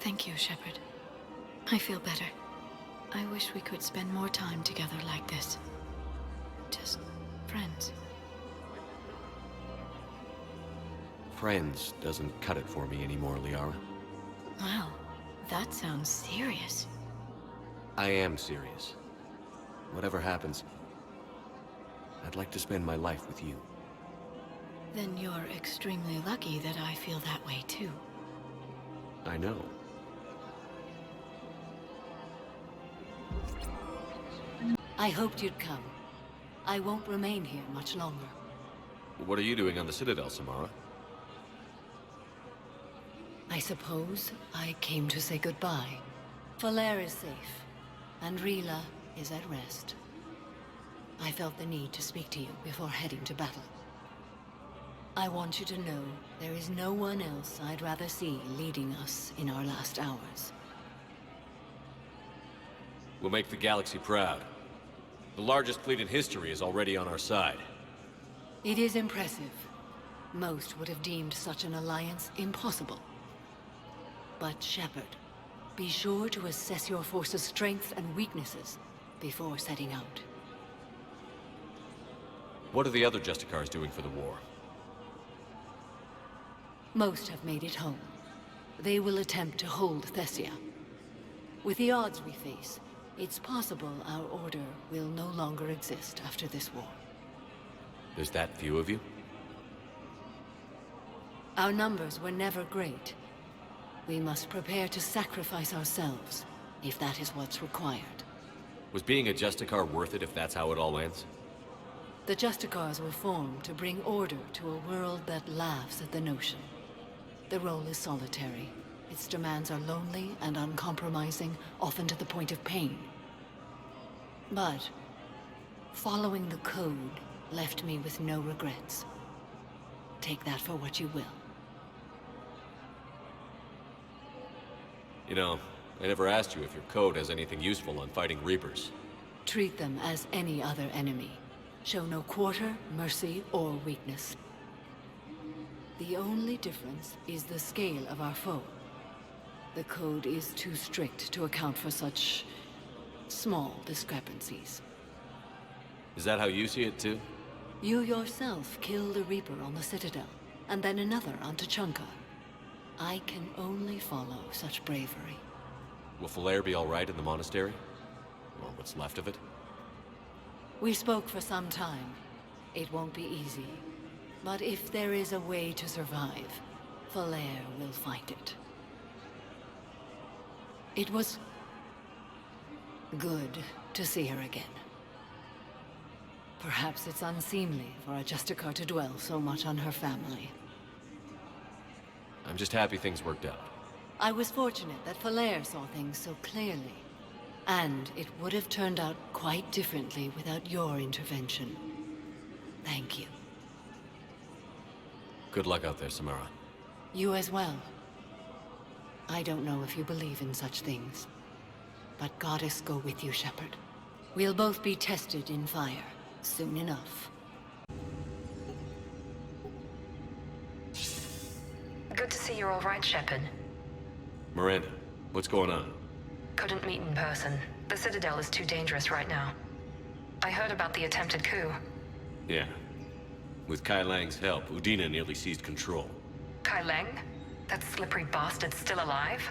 Thank you, Shepard. I feel better. I wish we could spend more time together like this. Just friends. Friends doesn't cut it for me anymore, Liara. Wow, that sounds serious. I am serious. Whatever happens, I'd like to spend my life with you. Then you're extremely lucky that I feel that way too. I know. I hoped you'd come. I won't remain here much longer. What are you doing on the Citadel, Samara? I suppose I came to say goodbye. Falere is safe, and Rila is at rest. I felt the need to speak to you before heading to battle. I want you to know there is no one else I'd rather see leading us in our last hours. We'll make the galaxy proud. The largest fleet in history is already on our side. It is impressive. Most would have deemed such an alliance impossible. But Shepard, be sure to assess your force's strengths and weaknesses before setting out. What are the other Justicars doing for the war? Most have made it home. They will attempt to hold Thessia. With the odds we face, it's possible our order will no longer exist after this war. There's that few of you? Our numbers were never great. We must prepare to sacrifice ourselves, if that is what's required. Was being a Justicar worth it if that's how it all ends? The Justicars were formed to bring order to a world that laughs at the notion. The role is solitary. Its demands are lonely and uncompromising, often to the point of pain. But following the code left me with no regrets. Take that for what you will. You know, I never asked you if your code has anything useful on fighting Reapers. Treat them as any other enemy. Show no quarter, mercy, or weakness. The only difference is the scale of our foe. The code is too strict to account for such small discrepancies. Is that how you see it too? You yourself killed a Reaper on the Citadel, and then another on Tuchanka. I can only follow such bravery. Will Falere be all right in the monastery? Or what's left of it? We spoke for some time. It won't be easy. But if there is a way to survive, Falere will find it. It was good to see her again. Perhaps it's unseemly for a Justicar to dwell so much on her family. I'm just happy things worked out. I was fortunate that Falere saw things so clearly. And it would have turned out quite differently without your intervention. Thank you. Good luck out there, Samara. You as well. I don't know if you believe in such things. But Goddess go with you, Shepard. We'll both be tested in fire, soon enough. Good to see you're all right, Shepard. Miranda, what's going on? Couldn't meet in person. The Citadel is too dangerous right now. I heard about the attempted coup. Yeah. With Kai Lang's help, Udina nearly seized control. Kai Lang? That slippery bastard's still alive?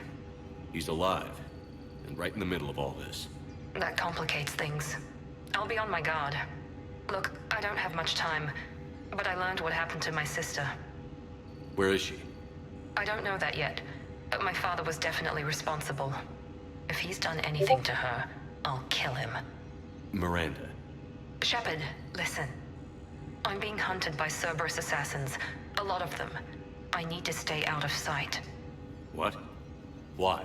He's alive, and right in the middle of all this. That complicates things. I'll be on my guard. Look, I don't have much time, but I learned what happened to my sister. Where is she? I don't know that yet, but my father was definitely responsible. If he's done anything to her, I'll kill him. Miranda. Shepard, listen. I'm being hunted by Cerberus assassins. A lot of them. I need to stay out of sight. What? Why?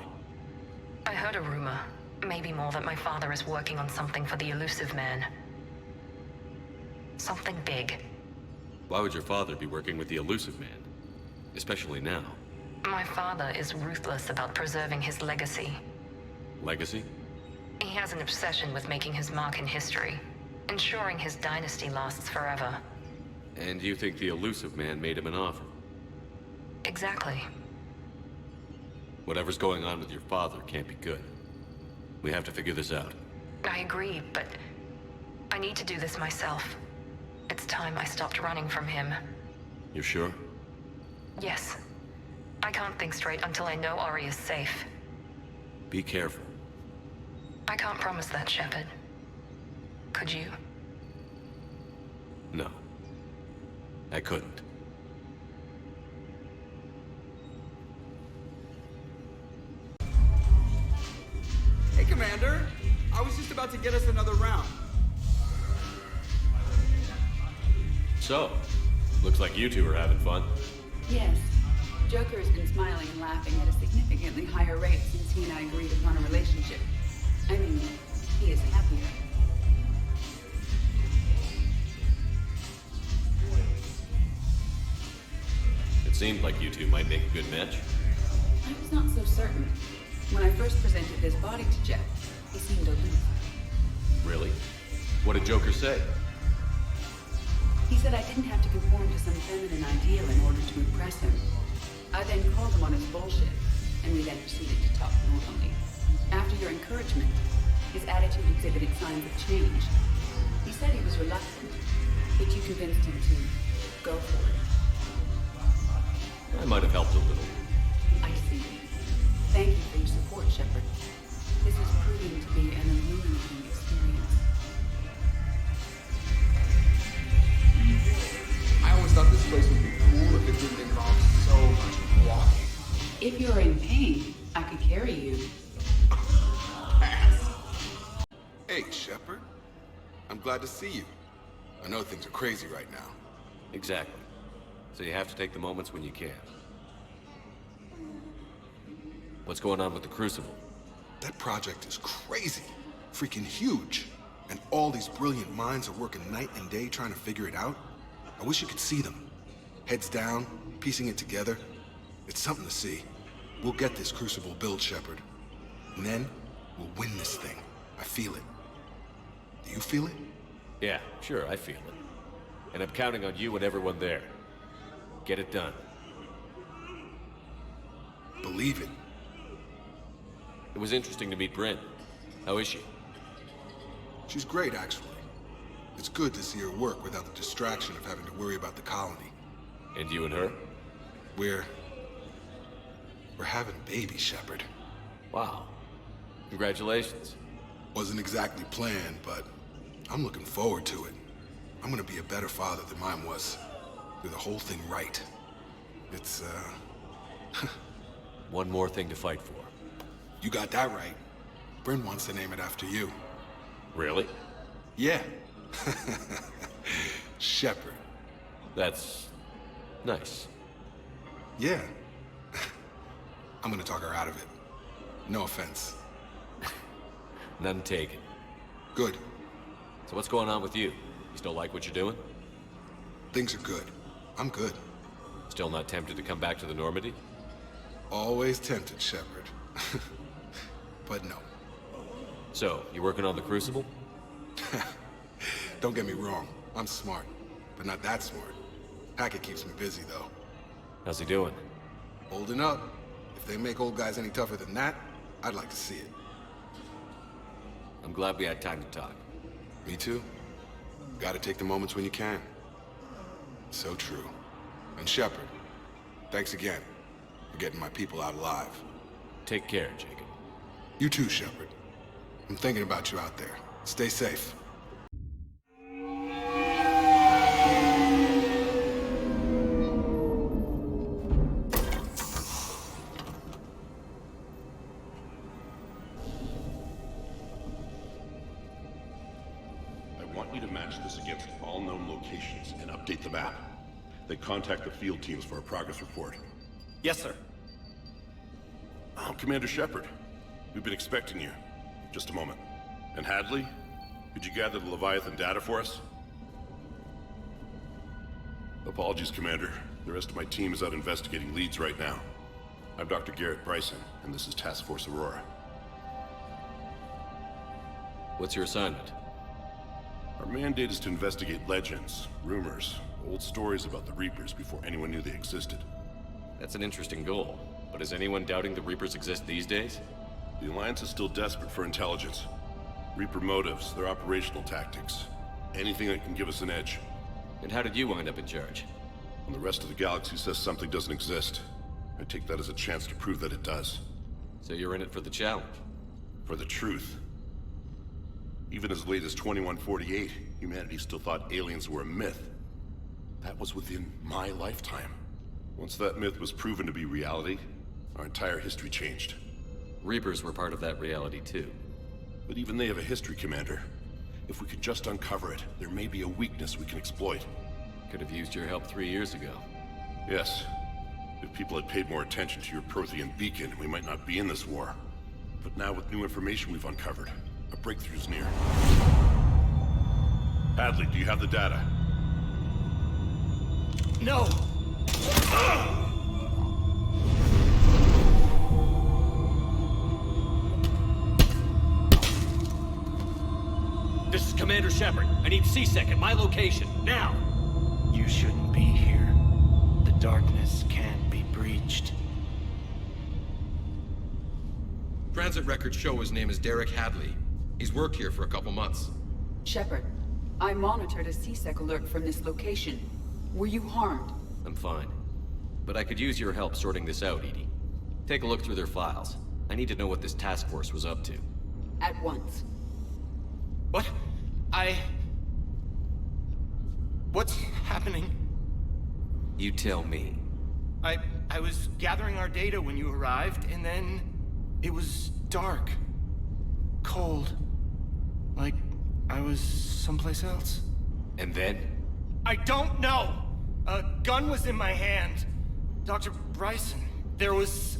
I heard a rumor, maybe more, that my father is working on something for the Elusive Man. Something big. Why would your father be working with the Elusive Man? Especially now. My father is ruthless about preserving his legacy. Legacy? He has an obsession with making his mark in history, ensuring his dynasty lasts forever. And you think the Elusive Man made him an offer? Exactly. Whatever's going on with your father can't be good. We have to figure this out. I agree, but I need to do this myself. It's time I stopped running from him. You're sure? Yes. I can't think straight until I know Ori is safe. Be careful. I can't promise that, Shepard. Could you? No. I couldn't. Hey, Commander. I was just about to get us another round. So, looks like you two are having fun. Yes. Joker has been smiling and laughing at a significantly higher rate since he and I agreed upon a relationship. I mean, he is happier. It seemed like you two might make a good match. I was not so certain. When I first presented his body to Jeff, he seemed aloof. Really? What did Joker say? He said I didn't have to conform to some feminine ideal in order to impress him. I then called him on his bullshit, and we then proceeded to talk normally. After your encouragement, his attitude exhibited signs of change. He said he was reluctant, but you convinced him to go for it. I might have helped a little. I see. Thank you for your support, Shepard. This is proving to be an illuminating experience. I always thought this place would be cool if it didn't involve so carry you. Hey, Shepard. I'm glad to see you. I know things are crazy right now. Exactly. So you have to take the moments when you can. What's going on with the Crucible? That project is crazy. Freaking huge. And all these brilliant minds are working night and day trying to figure it out. I wish you could see them. Heads down, piecing it together. It's something to see. We'll get this Crucible built, Shepard. And then, we'll win this thing. I feel it. Do you feel it? Yeah, sure, I feel it. And I'm counting on you and everyone there. Get it done. Believe it. It was interesting to meet Bryn. How is she? She's great, actually. It's good to see her work without the distraction of having to worry about the colony. And you and her? We're having a baby, Shepard. Wow. Congratulations. Wasn't exactly planned, but I'm looking forward to it. I'm gonna be a better father than mine was. Do the whole thing right. It's, One more thing to fight for. You got that right. Bryn wants to name it after you. Really? Yeah. Shepard. That's nice. Yeah. I'm gonna talk her out of it. No offense. None taken. Good. So what's going on with you? You still like what you're doing? Things are good. I'm good. Still not tempted to come back to the Normandy? Always tempted, Shepard. But no. So, you working on the Crucible? Don't get me wrong. I'm smart. But not that smart. Hackett keeps me busy, though. How's he doing? Holding up. If they make old guys any tougher than that, I'd like to see it. I'm glad we had time to talk. Me too. Gotta take the moments when you can. So true. And Shepard, thanks again for getting my people out alive. Take care, Jacob. You too, Shepard. I'm thinking about you out there. Stay safe. I want you to match this against all known locations and update the map. Then contact the field teams for a progress report. Yes, sir. Oh, Commander Shepard. We've been expecting you. Just a moment. And Hadley? Could you gather the Leviathan data for us? Apologies, Commander. The rest of my team is out investigating leads right now. I'm Dr. Garrett Bryson, and this is Task Force Aurora. What's your assignment? Our mandate is to investigate legends, rumors, old stories about the Reapers before anyone knew they existed. That's an interesting goal. But is anyone doubting the Reapers exist these days? The Alliance is still desperate for intelligence. Reaper motives, their operational tactics. Anything that can give us an edge. And how did you wind up in charge? When the rest of the galaxy says something doesn't exist, I take that as a chance to prove that it does. So you're in it for the challenge? For the truth. Even as late as 2148, humanity still thought aliens were a myth. That was within my lifetime. Once that myth was proven to be reality, our entire history changed. Reapers were part of that reality too. But even they have a history, Commander. If we could just uncover it, there may be a weakness we can exploit. Could have used your help 3 years ago. Yes. If people had paid more attention to your Prothean beacon, we might not be in this war. But now with new information we've uncovered, a breakthrough's near. Hadley, do you have the data? No! This is Commander Shepard. I need C-Sec at my location, now! You shouldn't be here. The darkness can't be breached. Transit records show his name is Derek Hadley. He's worked here for a couple months. Shepard, I monitored a C-Sec alert from this location. Were you harmed? I'm fine. But I could use your help sorting this out, EDI. Take a look through their files. I need to know what this task force was up to. At once. What? What's happening? You tell me. I was gathering our data when you arrived, and then... It was dark. Cold. Like I was someplace else. And then? I don't know! A gun was in my hand. Dr. Bryson, there was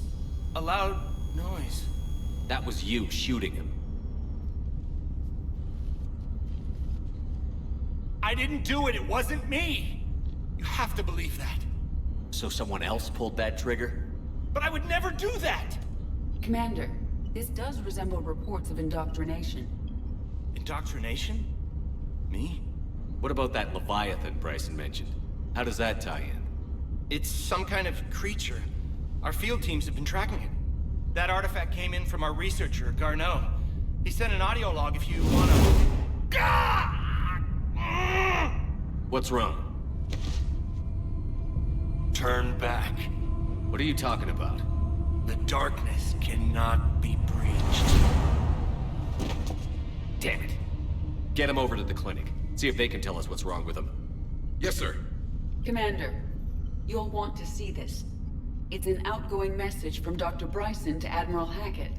a loud noise. That was you shooting him. I didn't do it, it wasn't me! You have to believe that. So someone else pulled that trigger? But I would never do that! Commander, this does resemble reports of indoctrination. Indoctrination? Me? What about that Leviathan Bryson mentioned? How does that tie in? It's some kind of creature. Our field teams have been tracking it. That artifact came in from our researcher, Garneau. He sent an audio log if you wanna... What's wrong? Turn back. What are you talking about? The darkness cannot be breached. Damn it. Get him over to the clinic. See if they can tell us what's wrong with him. Yes, sir. Commander, you'll want to see this. It's an outgoing message from Dr. Bryson to Admiral Hackett.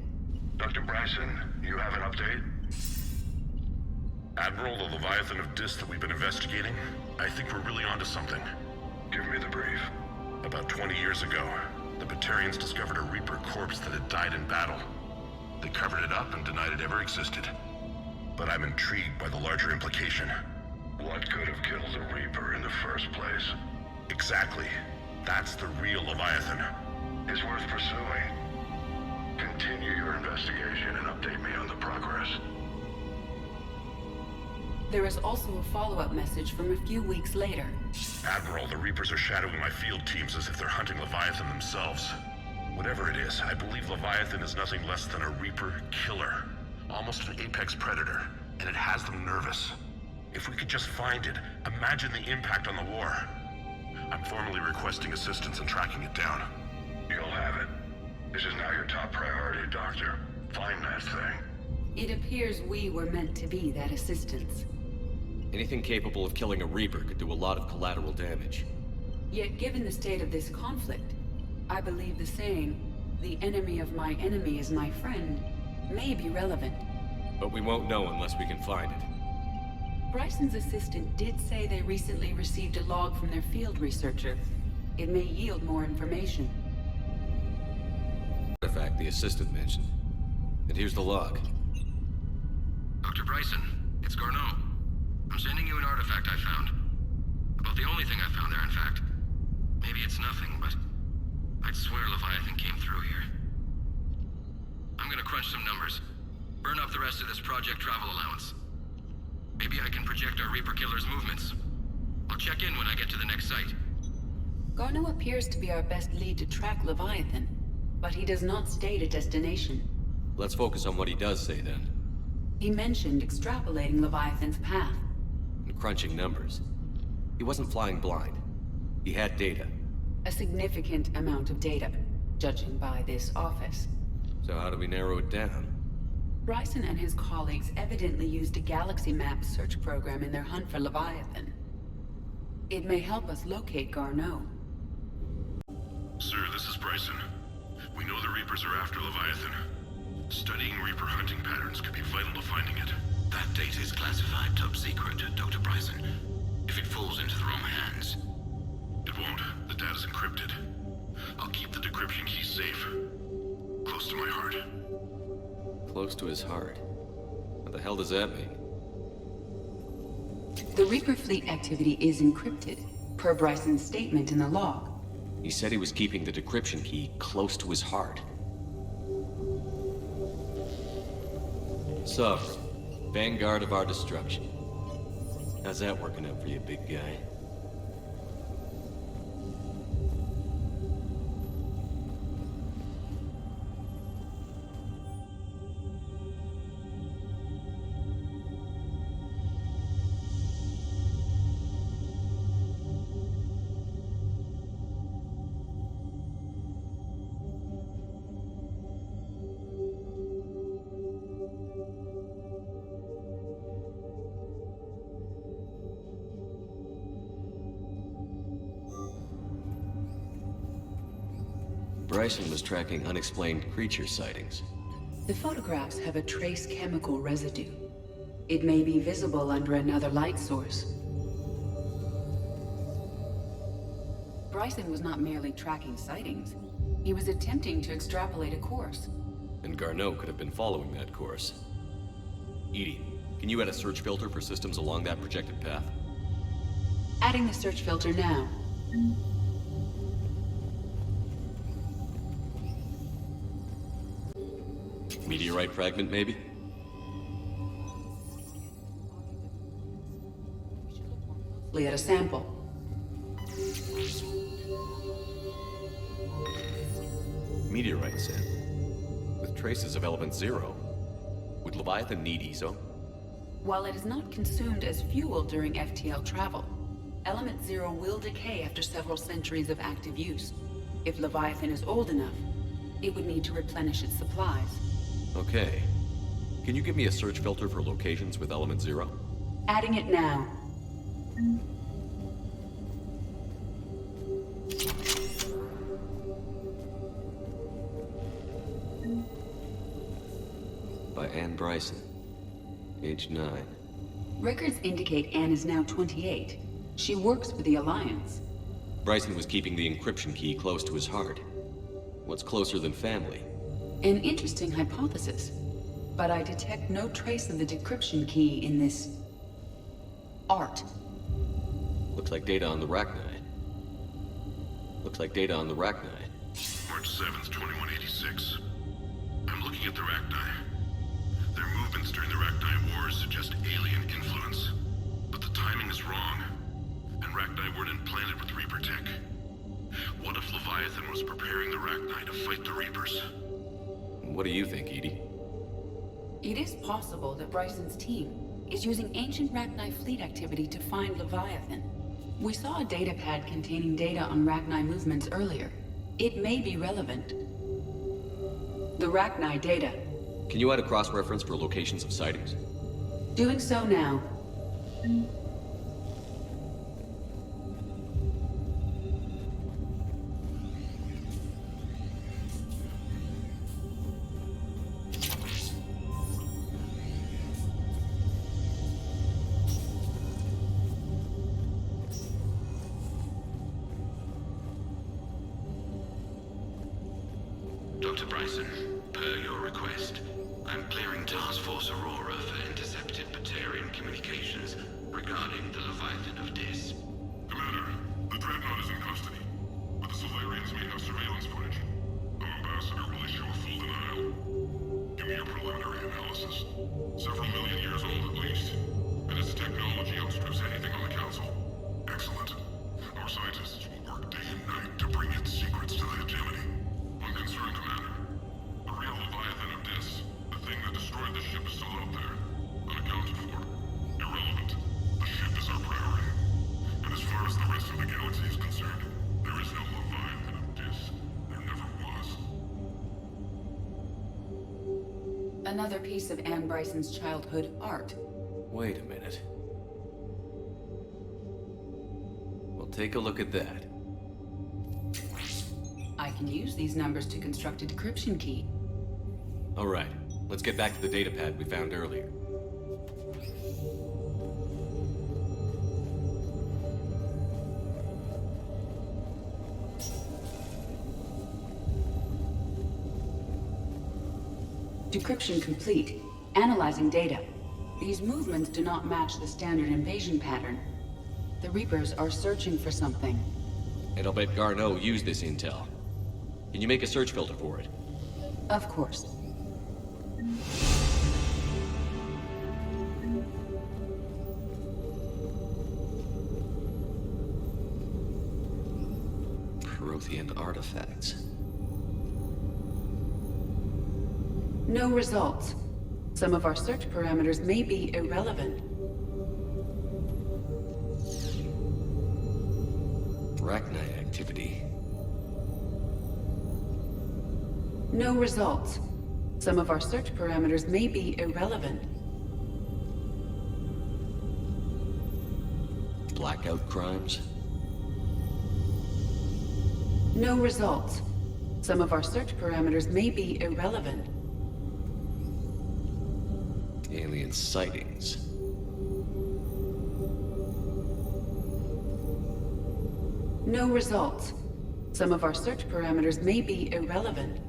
Dr. Bryson, you have an update? Admiral, the Leviathan of Dis that we've been investigating, I think we're really onto something. Give me the brief. About 20 years ago, the Batarians discovered a Reaper corpse that had died in battle. They covered it up and denied it ever existed. But I'm intrigued by the larger implication. What could have killed the Reaper in the first place? Exactly. That's the real Leviathan. It's worth pursuing. Continue your investigation and update me on the progress. There is also a follow-up message from a few weeks later. Admiral, the Reapers are shadowing my field teams as if they're hunting Leviathan themselves. Whatever it is, I believe Leviathan is nothing less than a Reaper killer. Almost an apex predator, and it has them nervous. If we could just find it, imagine the impact on the war. I'm formally requesting assistance in tracking it down. You'll have it. This is now your top priority, Doctor. Find that thing. It appears we were meant to be that assistance. Anything capable of killing a Reaper could do a lot of collateral damage. Yet given the state of this conflict, I believe the saying, "The enemy of my enemy is my friend," may be relevant. But we won't know unless we can find it. Bryson's assistant did say they recently received a log from their field researcher. It may yield more information. Artifact the assistant mentioned. And here's the log. Dr. Bryson, it's Garneau. I'm sending you an artifact I found. About the only thing I found there, in fact. Maybe it's nothing, but I'd swear Leviathan came through here. I'm gonna crunch some numbers. Burn up the rest of this Project Travel allowance. Maybe I can project our Reaper killer's movements. I'll check in when I get to the next site. Garneau appears to be our best lead to track Leviathan, but he does not state a destination. Let's focus on what he does say then. He mentioned extrapolating Leviathan's path. And crunching numbers. He wasn't flying blind. He had data. A significant amount of data, judging by this office. So how do we narrow it down? Bryson and his colleagues evidently used a galaxy map search program in their hunt for Leviathan. It may help us locate Garneau. Sir, this is Bryson. We know the Reapers are after Leviathan. Studying Reaper hunting patterns could be vital to finding it. That data is classified top secret, Dr. Bryson. If it falls into the wrong hands... It won't. The data's encrypted. I'll keep the decryption key safe. Close to my heart. Close to his heart? What the hell does that mean? The Reaper fleet activity is encrypted, per Bryson's statement in the log. He said he was keeping the decryption key close to his heart. So, vanguard of our destruction. How's that working out for you, big guy? Bryson was tracking unexplained creature sightings. The photographs have a trace chemical residue. It may be visible under another light source. Bryson was not merely tracking sightings. He was attempting to extrapolate a course. And Garneau could have been following that course. EDI, can you add a search filter for systems along that projected path? Adding the search filter now. Meteorite fragment, maybe? At a sample. Meteorite sand. With traces of element 0. Would Leviathan need ESO? While it is not consumed as fuel during FTL travel, element 0 will decay after several centuries of active use. If Leviathan is old enough, it would need to replenish its supplies. Okay. Can you give me a search filter for locations with element 0? Adding it now. By Anne Bryson. Age 9. Records indicate Anne is now 28. She works for the Alliance. Bryson was keeping the encryption key close to his heart. What's closer than family? An interesting hypothesis. But I detect no trace of the decryption key in this... art. Looks like data on the Rachni. March 7th, 2186. I'm looking at the Rachni. Their movements during the Rachni Wars suggest alien influence. But the timing is wrong. And Rachni weren't implanted with Reaper tech. What if Leviathan was preparing the Rachni to fight the Reapers? What do you think, EDI? It is possible that Bryson's team is using ancient Rachni fleet activity to find Leviathan. We saw a datapad containing data on Rachni movements earlier. It may be relevant. The Rachni data. Can you add a cross-reference for locations of sightings? Doing so now. Dr. Bryson, per your request, I'm clearing Task Force Aurora for intercepted Batarian communications regarding the Leviathan of Dis. Commander, the Dreadnought is in custody, but the Solarians may have surveillance footage. Our ambassador will issue a full denial. Give me your preliminary analysis. Several million years old at least, and its technology outstrips anything on the Council. Excellent. Our scientists will work day and night to bring its secrets to the hegemony. I'm concerned, Commander. The real Leviathan of Dis, the thing that destroyed the ship, is still out there. Unaccounted for. Irrelevant. The ship is our priority. And as far as the rest of the galaxy is concerned, there is no Leviathan of Dis. There never was. Another piece of Anne Bryson's childhood art. Wait a minute. Well, take a look at that. I can use these numbers to construct a decryption key. All right, let's get back to the datapad we found earlier. Decryption complete. Analyzing data. These movements do not match the standard invasion pattern. The Reapers are searching for something. And I'll bet Garneau used this intel. Can you make a search filter for it? Of course. Prothean artifacts. No results. Some of our search parameters may be irrelevant. Rachni activity. No results. Some of our search parameters may be irrelevant. Blackout crimes? No results. Some of our search parameters may be irrelevant. Alien sightings. No results. Some of our search parameters may be irrelevant.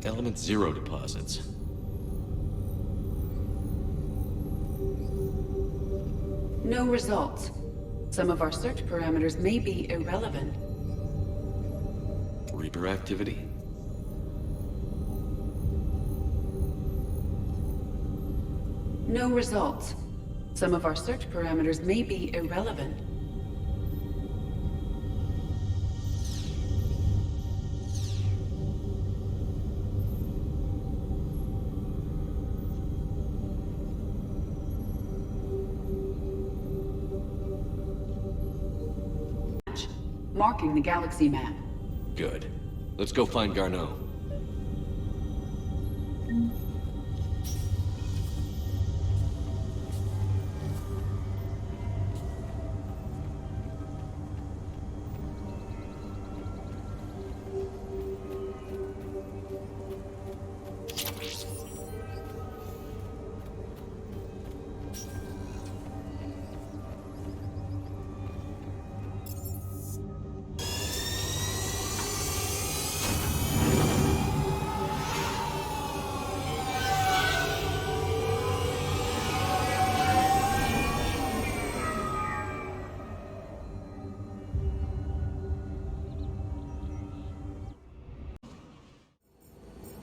Element Zero deposits. No results. Some of our search parameters may be irrelevant. Reaper activity? No results. Some of our search parameters may be irrelevant. Marking the galaxy map. Good. Let's go find Garneau.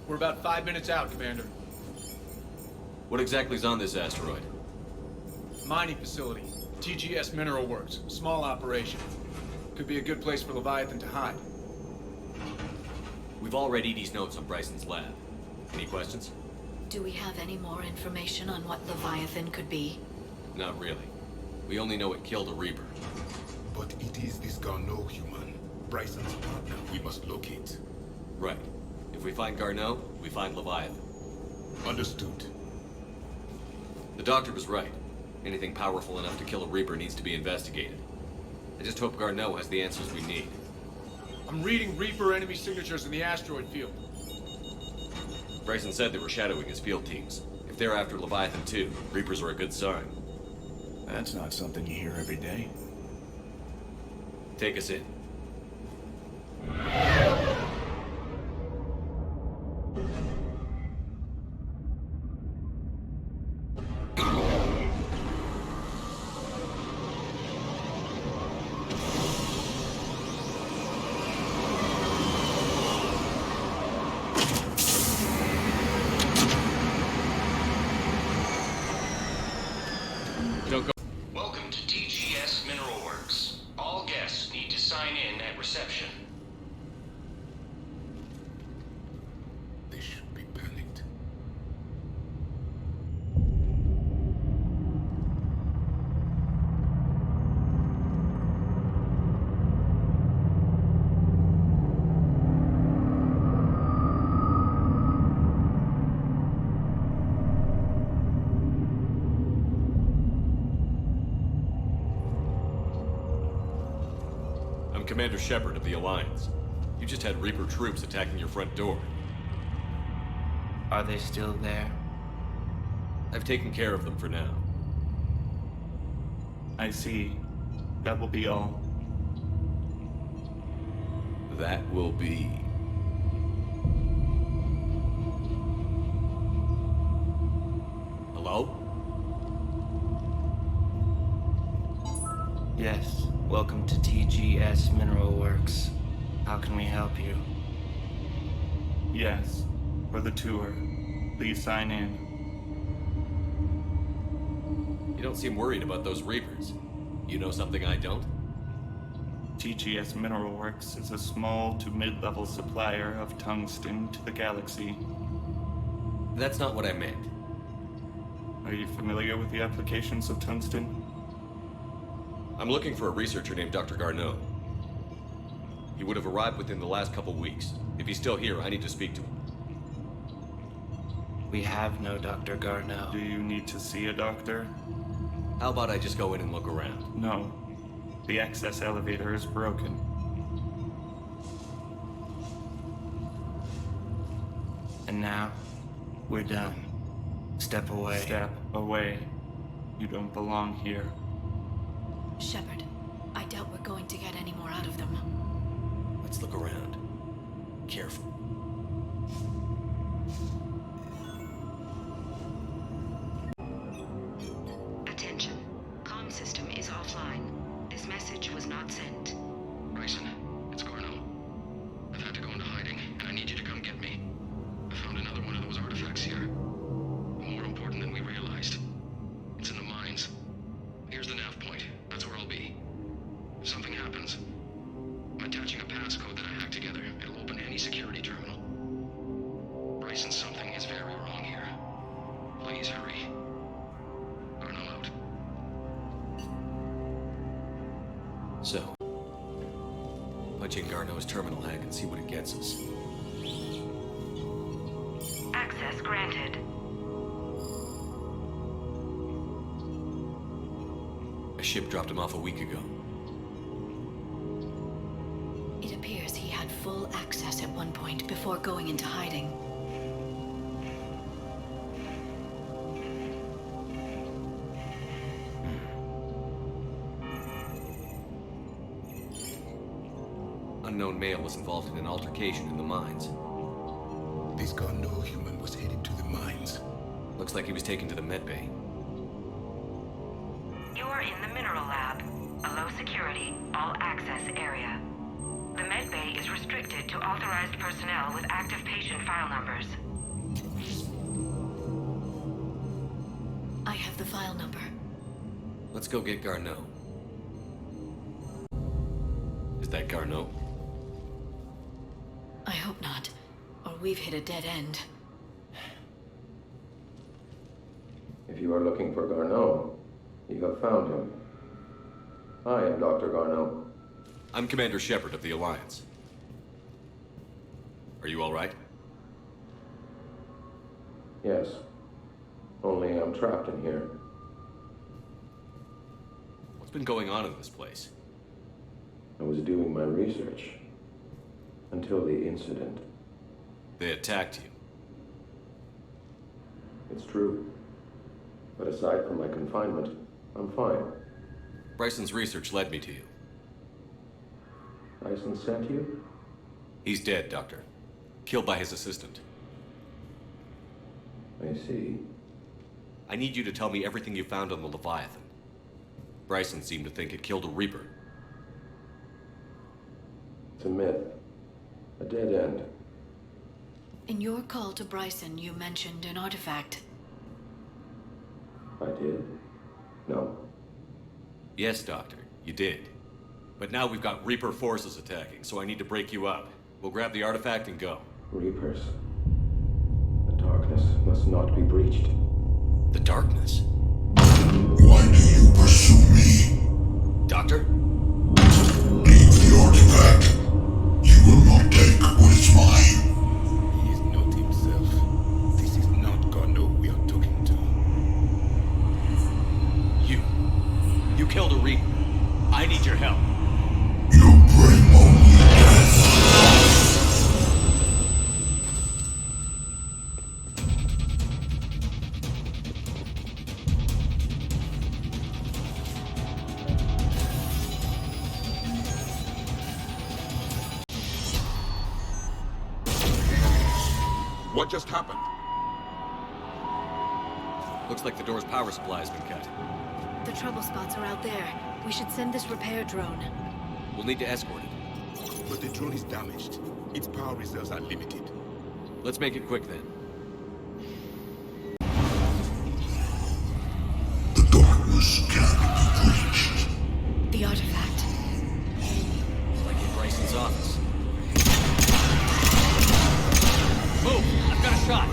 We're about 5 minutes out, Commander. What exactly is on this asteroid? Mining facility. TGS Mineral Works. Small operation. Could be a good place for Leviathan to hide. We've all read Edie's notes on Bryson's lab. Any questions? Do we have any more information on what Leviathan could be? Not really. We only know it killed a Reaper. But it is this Garneau human, Bryson's partner, we must locate. Right. If we find Garneau, we find Leviathan. Understood. The doctor was right. Anything powerful enough to kill a Reaper needs to be investigated. I just hope Garneau has the answers we need. I'm reading Reaper enemy signatures in the asteroid field. Bryson said they were shadowing his field teams. If they're after Leviathan too, Reapers are a good sign. That's not something you hear every day. Take us in. Welcome to TGS Mineral Works. All guests need to sign in at reception. They should be panicked. I'm Commander Shepard of the Alliance. You just had Reaper troops attacking your front door. Are they still there? I've taken care of them for now. I see. That will be all. That will be... Hello? Yes. Welcome to TGS Mineral Works. How can we help you? Yes. For the tour. Please sign in. You don't seem worried about those Reapers. You know something I don't? TGS Mineral Works is a small to mid-level supplier of tungsten to the galaxy. That's not what I meant. Are you familiar with the applications of tungsten? I'm looking for a researcher named Dr. Garneau. He would have arrived within the last couple weeks. If he's still here, I need to speak to him. We have no Dr. Garneau. Do you need to see a doctor? How about I just go in and look around? No. The access elevator is broken. And now, we're done. Step away. Step away. You don't belong here. Shepard, I doubt we're going to get any more out of them. Let's look around. Careful. Attention. Comm system is offline. This message was not sent. Bryson, it's Garneau. I've had to go into hiding, and I need you to come get me. I found another one of those artifacts here. More important than we realized. It's in the mines. Here's the nav point. That's where I'll be. If something happens, I'm attaching a passcode that I hacked together. It'll open any security terminal. Bryson, something is very wrong here. Please hurry. Garneau out. So, punch in Garneau's terminal hack and see what it gets us. Access granted. A ship dropped him off a week ago. It appears he had full access at one point before going into hiding. Unknown male was involved in an altercation in the mines. This Garneau human was headed to the mines. Looks like he was taken to the medbay. You are in the mineral lab, a low security, all access area. The medbay is restricted to authorized personnel with active patient file numbers. I have the file number. Let's go get Garneau. Is that Garneau? I hope not, or we've hit a dead end. If you are looking for Garneau, you have found him. I am Dr. Garneau. I'm Commander Shepard of the Alliance. Are you all right? Yes. Only I'm trapped in here. What's been going on in this place? I was doing my research. Until the incident. They attacked you. It's true. But aside from my confinement, I'm fine. Bryson's research led me to you. Bryson sent you? He's dead, Doctor. Killed by his assistant. I see. I need you to tell me everything you found on the Leviathan. Bryson seemed to think it killed a Reaper. It's a myth. A dead end. In your call to Bryson, you mentioned an artifact. I did? No. Yes, Doctor, you did. But now we've got Reaper forces attacking, so I need to break you up. We'll grab the artifact and go. Reapers. The darkness must not be breached. The darkness? Why do you pursue me? Doctor? Leave the artifact. You will not take what is mine. He is not himself. This is not Garneau we are talking to. You killed a Reaper. I need your help. You bring only death. What just happened? Looks like the door's power supply has been cut. The trouble spots are out there. We should send this repair drone. We'll need to escort it. But the drone is damaged. Its power reserves are limited. Let's make it quick then. The darkness can't be breached. The artifact. Like in Bryson's office. Move! I've got a shot!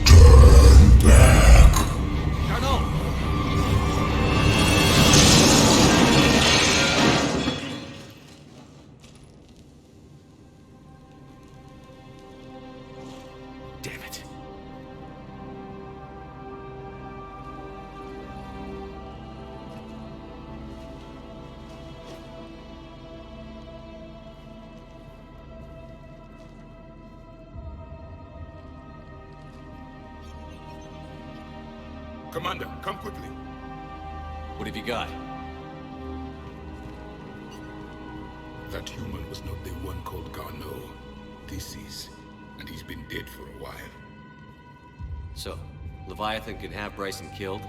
Turn back! Garneau! Damn it. Commander, come quickly. What have you got? That human was not the one called Garneau. This is, and he's been dead for a while. So, Leviathan can have Bryson killed,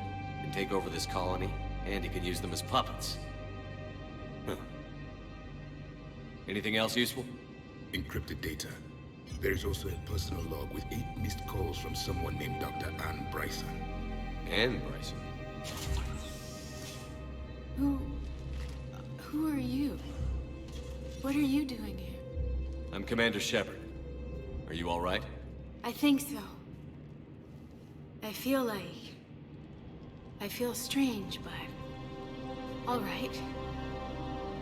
can take over this colony, and he can use them as puppets. Huh. Anything else useful? Encrypted data. There is also a personal log with 8 missed calls from someone named Dr. Anne Bryson. Anne Bryson? Who are you? What are you doing here? I'm Commander Shepard. Are you all right? I think so. I feel strange, but... all right.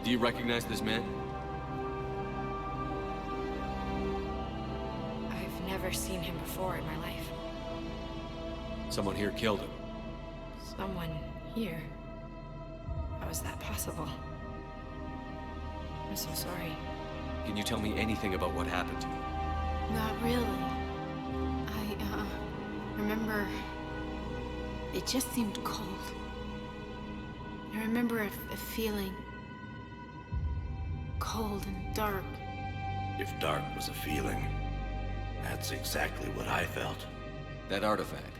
Do you recognize this man? I've never seen him before in my life. Someone here killed him. Someone here? How is that possible? I'm so sorry. Can you tell me anything about what happened to you? Not really. I remember... it just seemed cold. I remember a feeling... cold and dark. If dark was a feeling, that's exactly what I felt. That artifact,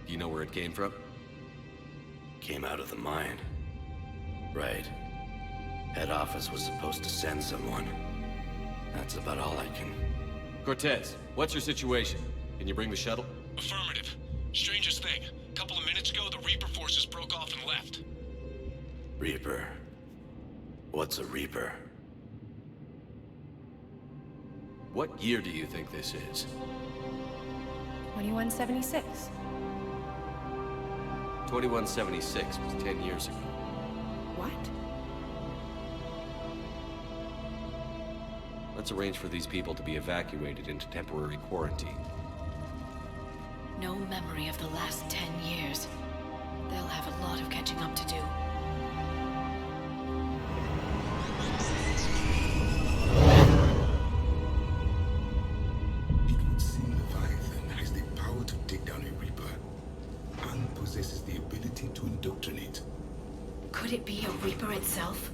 do you know where it came from? Came out of the mine. Right. Head office was supposed to send someone. That's about all I can... Cortez, what's your situation? Can you bring the shuttle? Affirmative. Strangest thing. A couple of minutes ago, the Reaper forces broke off and left. Reaper? What's a Reaper? What year do you think this is? 2176. 2176 was 10 years ago. What? Let's arrange for these people to be evacuated into temporary quarantine. No memory of the last 10 years. They'll have a lot of catching up to do. It would seem Leviathan has the power to take down a Reaper, and possesses the ability to indoctrinate. Could it be a Reaper itself?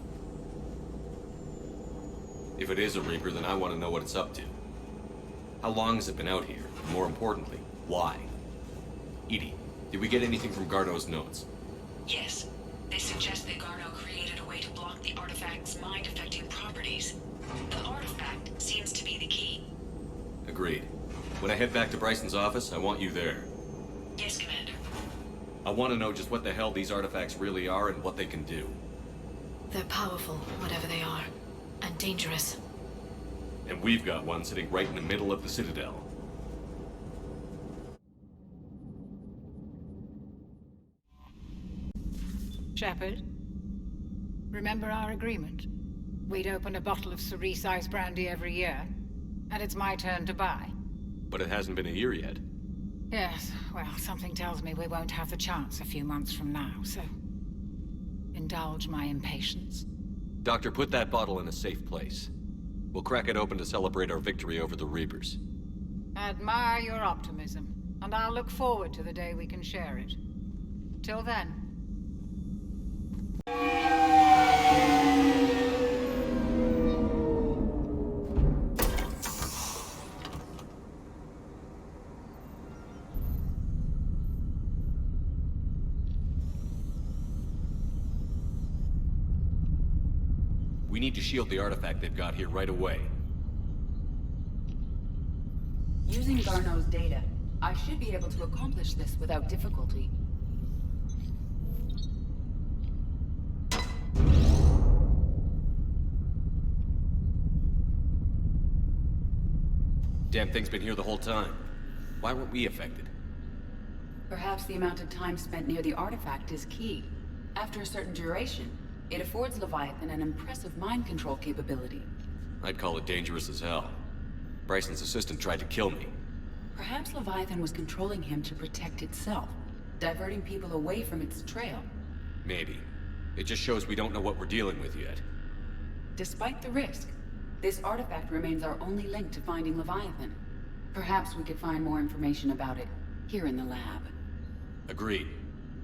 If it is a Reaper, then I want to know what it's up to. How long has it been out here? And more importantly, why? EDI, did we get anything from Garneau's notes? Yes. They suggest that Garneau created a way to block the artifact's mind-affecting properties. The artifact seems to be the key. Agreed. When I head back to Bryson's office, I want you there. Yes, Commander. I want to know just what the hell these artifacts really are and what they can do. They're powerful, whatever they are. And dangerous. And we've got one sitting right in the middle of the Citadel. Shepard, remember our agreement? We'd open a bottle of cerise ice brandy every year, and it's my turn to buy. But it hasn't been a year yet. Yes, well, something tells me we won't have the chance a few months from now, so... indulge my impatience. Doctor, put that bottle in a safe place. We'll crack it open to celebrate our victory over the Reapers. Admire your optimism, and I'll look forward to the day we can share it. Till then. We need to shield the artifact they've got here right away. Using Garneau's data, I should be able to accomplish this without difficulty. Damn thing's been here the whole time. Why weren't we affected? Perhaps the amount of time spent near the artifact is key. After a certain duration, it affords Leviathan an impressive mind control capability. I'd call it dangerous as hell. Bryson's assistant tried to kill me. Perhaps Leviathan was controlling him to protect itself, diverting people away from its trail. Maybe. It just shows we don't know what we're dealing with yet. Despite the risk, this artifact remains our only link to finding Leviathan. Perhaps we could find more information about it here in the lab. Agreed.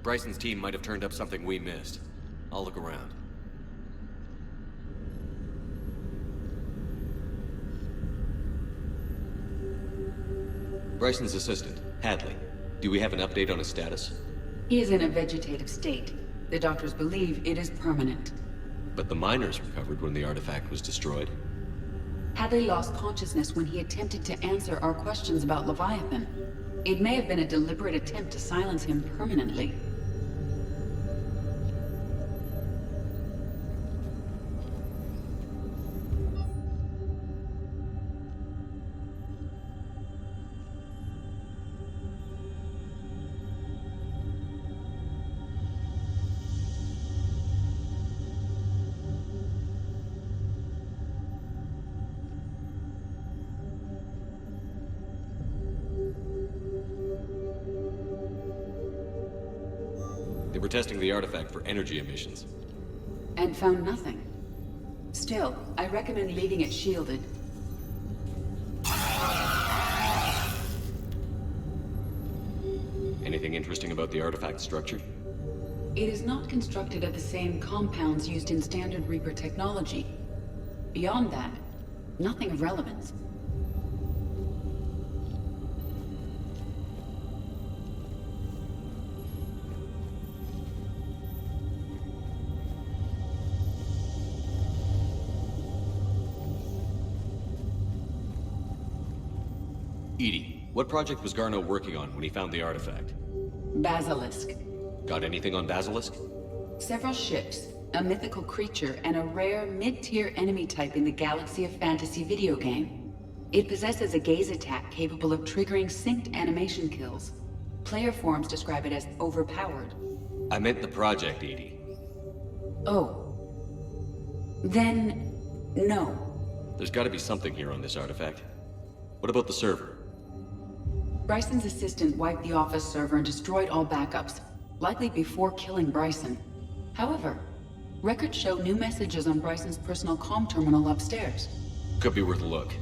Bryson's team might have turned up something we missed. I'll look around. Bryson's assistant, Hadley. Do we have an update on his status? He is in a vegetative state. The doctors believe it is permanent. But the miners recovered when the artifact was destroyed. Hadley lost consciousness when he attempted to answer our questions about Leviathan. It may have been a deliberate attempt to silence him permanently. They were testing the artifact for energy emissions. And found nothing. Still, I recommend leaving it shielded. Anything interesting about the artifact structure? It is not constructed of the same compounds used in standard Reaper technology. Beyond that, nothing of relevance. EDI, what project was Garneau working on when he found the artifact? Basilisk. Got anything on Basilisk? Several ships, a mythical creature, and a rare mid-tier enemy type in the Galaxy of Fantasy video game. It possesses a gaze attack capable of triggering synced animation kills. Player forums describe it as overpowered. I meant the project, EDI. Oh. Then, no. There's gotta be something here on this artifact. What about the server? Bryson's assistant wiped the office server and destroyed all backups, likely before killing Bryson. However, records show new messages on Bryson's personal comm terminal upstairs. Could be worth a look.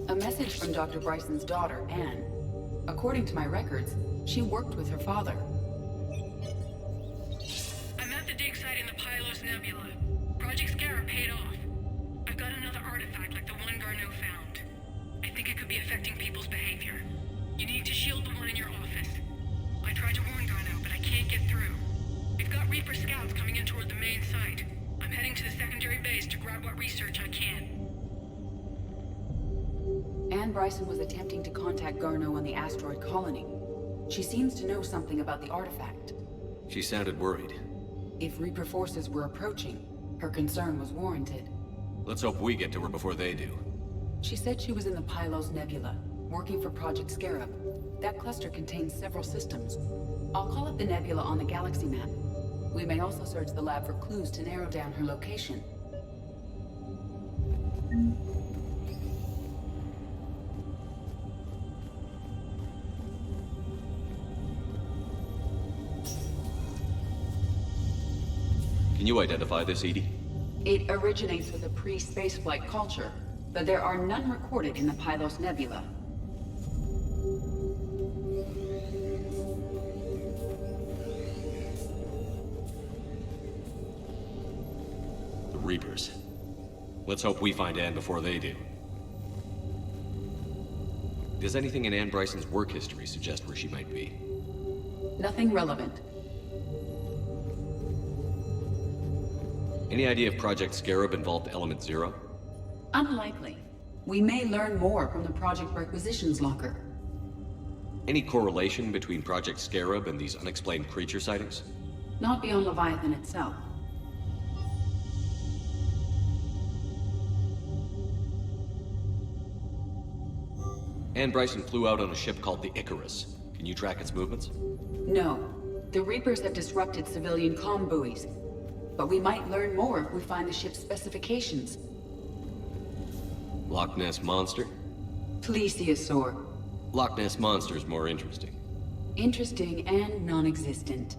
A message from Dr. Bryson's daughter, Anne. According to my records, she worked with her father. I'm at the dig site in the Pylos Nebula. Project Scarab paid off. I've got another artifact like the one Garneau found. I think it could be affecting people's behavior. You need to shield the one in your office. I tried to warn Garneau, but I can't get through. We've got Reaper scouts coming in toward the main site. I'm heading to the secondary base to grab what research I can. Anne Bryson was attempting to contact Garneau on the asteroid colony. She seems to know something about the artifact. She sounded worried. If Reaper forces were approaching, her concern was warranted. Let's hope we get to her before they do. She said she was in the Pylos Nebula, working for Project Scarab. That cluster contains several systems. I'll call up the nebula on the galaxy map. We may also search the lab for clues to narrow down her location. Can you identify this, EDI? It originates with a pre-spaceflight culture, but there are none recorded in the Pylos Nebula. The Reapers. Let's hope we find Anne before they do. Does anything in Anne Bryson's work history suggest where she might be? Nothing relevant. Any idea if Project Scarab involved Element Zero? Unlikely. We may learn more from the Project Requisitions Locker. Any correlation between Project Scarab and these unexplained creature sightings? Not beyond Leviathan itself. Anne Bryson flew out on a ship called the Icarus. Can you track its movements? No. The Reapers have disrupted civilian comm buoys. But we might learn more if we find the ship's specifications. Loch Ness Monster? Plesiosaur. Loch Ness Monster is more interesting. Interesting and non-existent.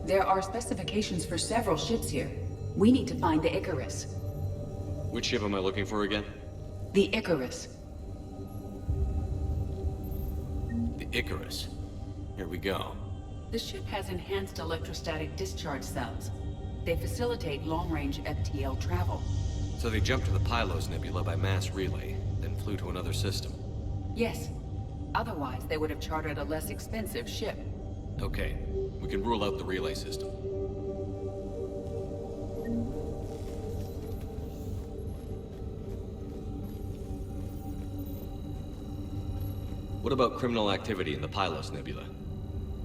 There are specifications for several ships here. We need to find the Icarus. Which ship am I looking for again? The Icarus. The Icarus. Here we go. The ship has enhanced electrostatic discharge cells. They facilitate long-range FTL travel. So they jumped to the Pylos Nebula by mass relay, then flew to another system. Yes. Otherwise, they would have chartered a less expensive ship. Okay, we can rule out the relay system. What about criminal activity in the Pylos Nebula?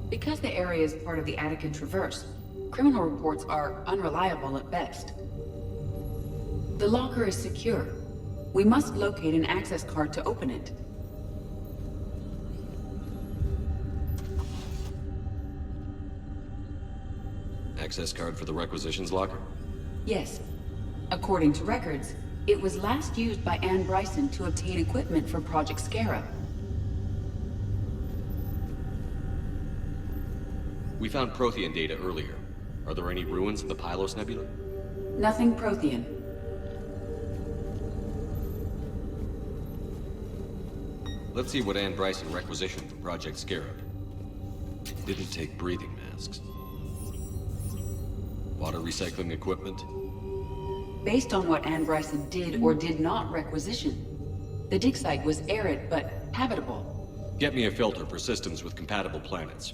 Because the area is part of the Attican Traverse, criminal reports are unreliable at best. The locker is secure. We must locate an access card to open it. Access card for the requisitions locker? Yes. According to records, it was last used by Anne Bryson to obtain equipment for Project Scarab. We found Prothean data earlier. Are there any ruins in the Pylos Nebula? Nothing Prothean. Let's see what Anne Bryson requisitioned for Project Scarab. Didn't take breathing masks. Water recycling equipment? Based on what Anne Bryson did or did not requisition, the dig site was arid but habitable. Get me a filter for systems with compatible planets.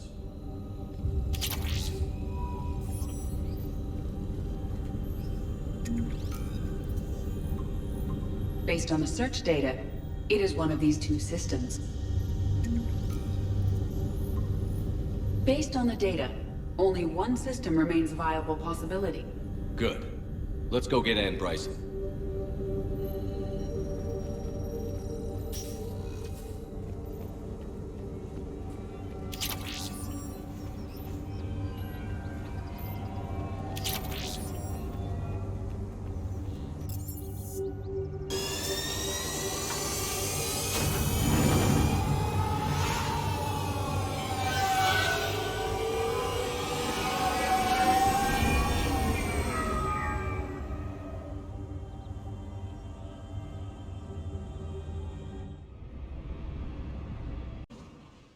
Based on the search data, it is one of these two systems. Based on the data, only one system remains a viable possibility. Good. Let's go get Anne Bryson.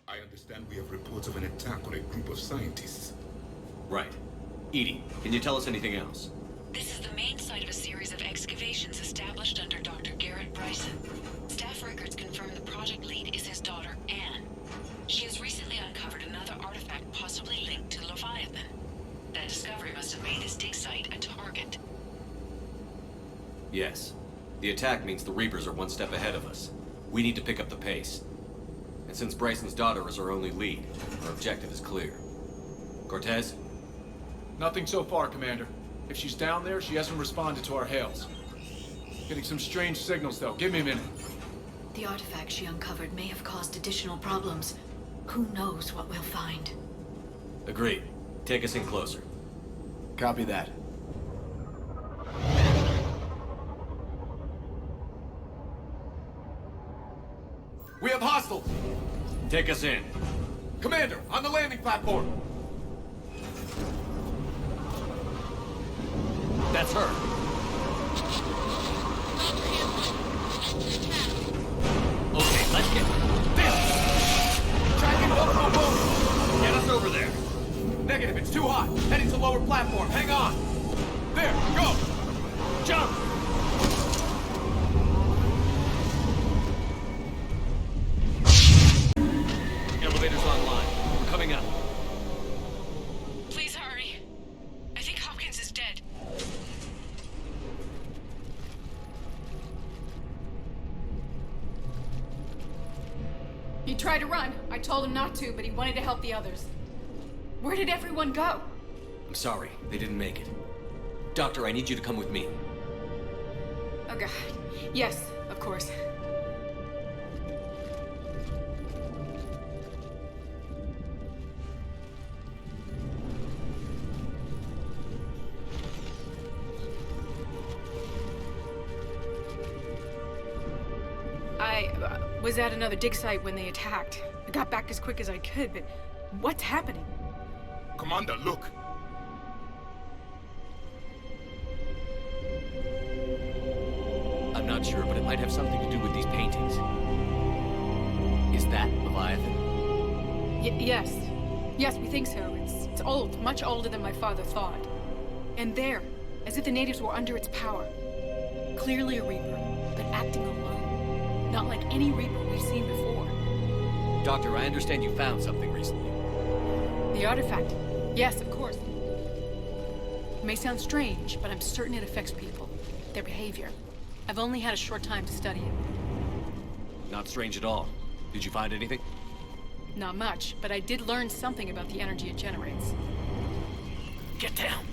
I understand we have reports of an attack on a group of scientists. Right. Edie, can you tell us anything else? This is the main site of a series of excavations established under Dr. Garrett Bryson. Staff records confirm the project lead is his daughter, Anne. She has recently uncovered another artifact possibly linked to Leviathan. That discovery must have made this dig site a target. Yes. The attack means the Reapers are one step ahead of us. We need to pick up the pace. And since Bryson's daughter is our only lead, our objective is clear. Cortez? Nothing so far, Commander. If she's down there, she hasn't responded to our hails. Getting some strange signals, though. Give me a minute. The artifact she uncovered may have caused additional problems. Who knows what we'll find? Agreed. Take us in closer. Copy that. We have hostiles! Take us in. Commander, on the landing platform! That's her. Okay, let's get... Try and get over the boat! Get us over there. Negative, it's too hot. Heading to lower platform. Hang on. There, go! Jump! Elevator's online. We're coming up. Please hurry. I think Hopkins is dead. He tried to run. I told him not to, but he wanted to help the others. Where did everyone go? I'm sorry, they didn't make it. Doctor, I need you to come with me. Oh god. Yes, of course. Was at another dig site when they attacked. I got back as quick as I could, but what's happening? Commander, look! I'm not sure, but it might have something to do with these paintings. Is that Leviathan? Yes. Yes, we think so. It's old, much older than my father thought. And there, as if the natives were under its power. Clearly a Reaper, but acting alone. Not like any Reaper we've seen before. Doctor, I understand you found something recently. The artifact. Yes, of course. It may sound strange, but I'm certain it affects people. Their behavior. I've only had a short time to study it. Not strange at all. Did you find anything? Not much, but I did learn something about the energy it generates. Get down!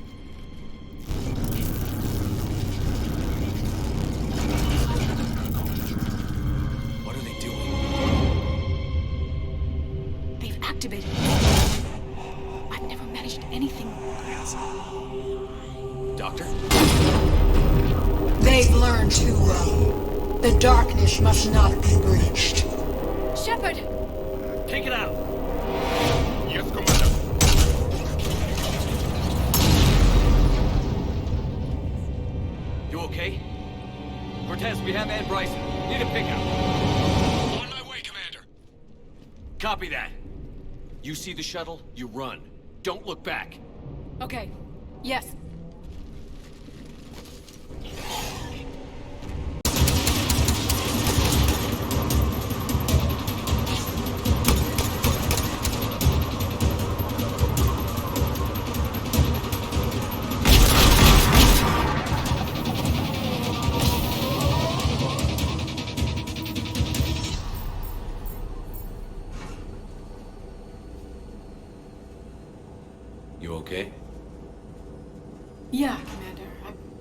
What are they doing? They've activated it. I've never managed anything. Doctor? They've learned too well. The darkness must not be breached. Shepard! Take it out! Yes, Commander. You okay? Cortez, we have Ann Bryson. Need a pickup. On my way, Commander. Copy that. You see the shuttle, you run. Don't look back. Okay. Yes. You okay? Yeah, Commander.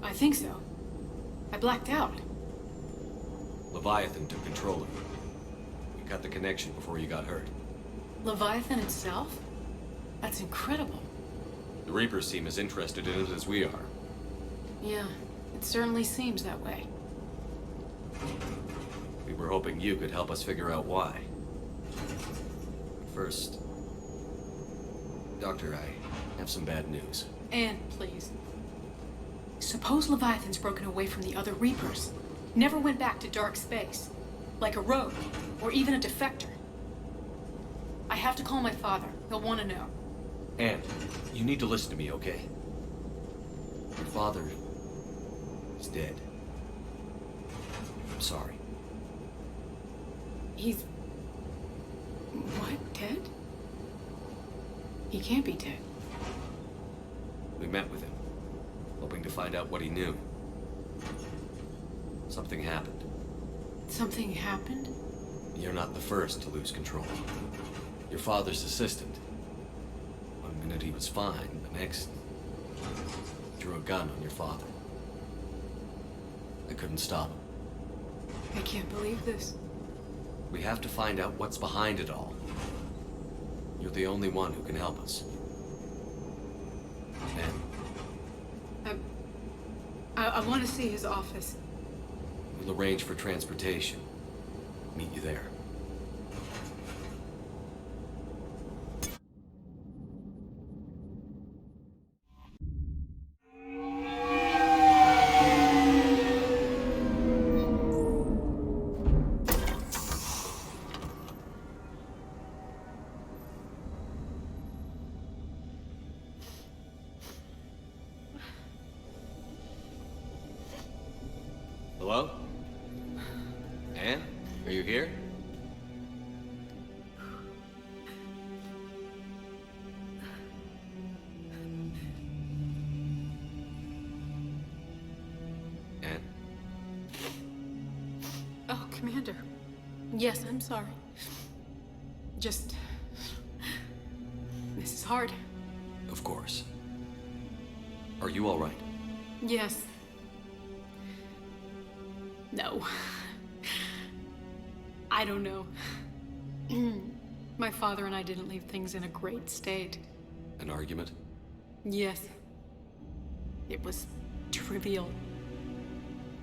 I think so. I blacked out. Leviathan took control of you. You cut the connection before you got hurt. Leviathan itself? That's incredible. The Reapers seem as interested in it as we are. Yeah, it certainly seems that way. We were hoping you could help us figure out why. First, Doctor, I have some bad news. Anne, please. Suppose Leviathan's broken away from the other Reapers. Never went back to dark space. Like a rogue, or even a defector. I have to call my father. He'll want to know. Anne, you need to listen to me, okay? Your father is dead. I'm sorry. He's... what? Dead? He can't be dead. We met with him, hoping to find out what he knew. Something happened. Something happened? You're not the first to lose control. Your father's assistant. One minute he was fine, the next... drew a gun on your father. I couldn't stop him. I can't believe this. We have to find out what's behind it all. You're the only one who can help us. And I want to see his office. we'll arrange for transportation. Meet you there. Hello? Anne? Are you here? Anne? Oh, Commander. Yes, I'm sorry. Just... this is hard. Of course. Are you all right? Yes. No. I don't know. My father and I didn't leave things in a great state. An argument? Yes. It was trivial.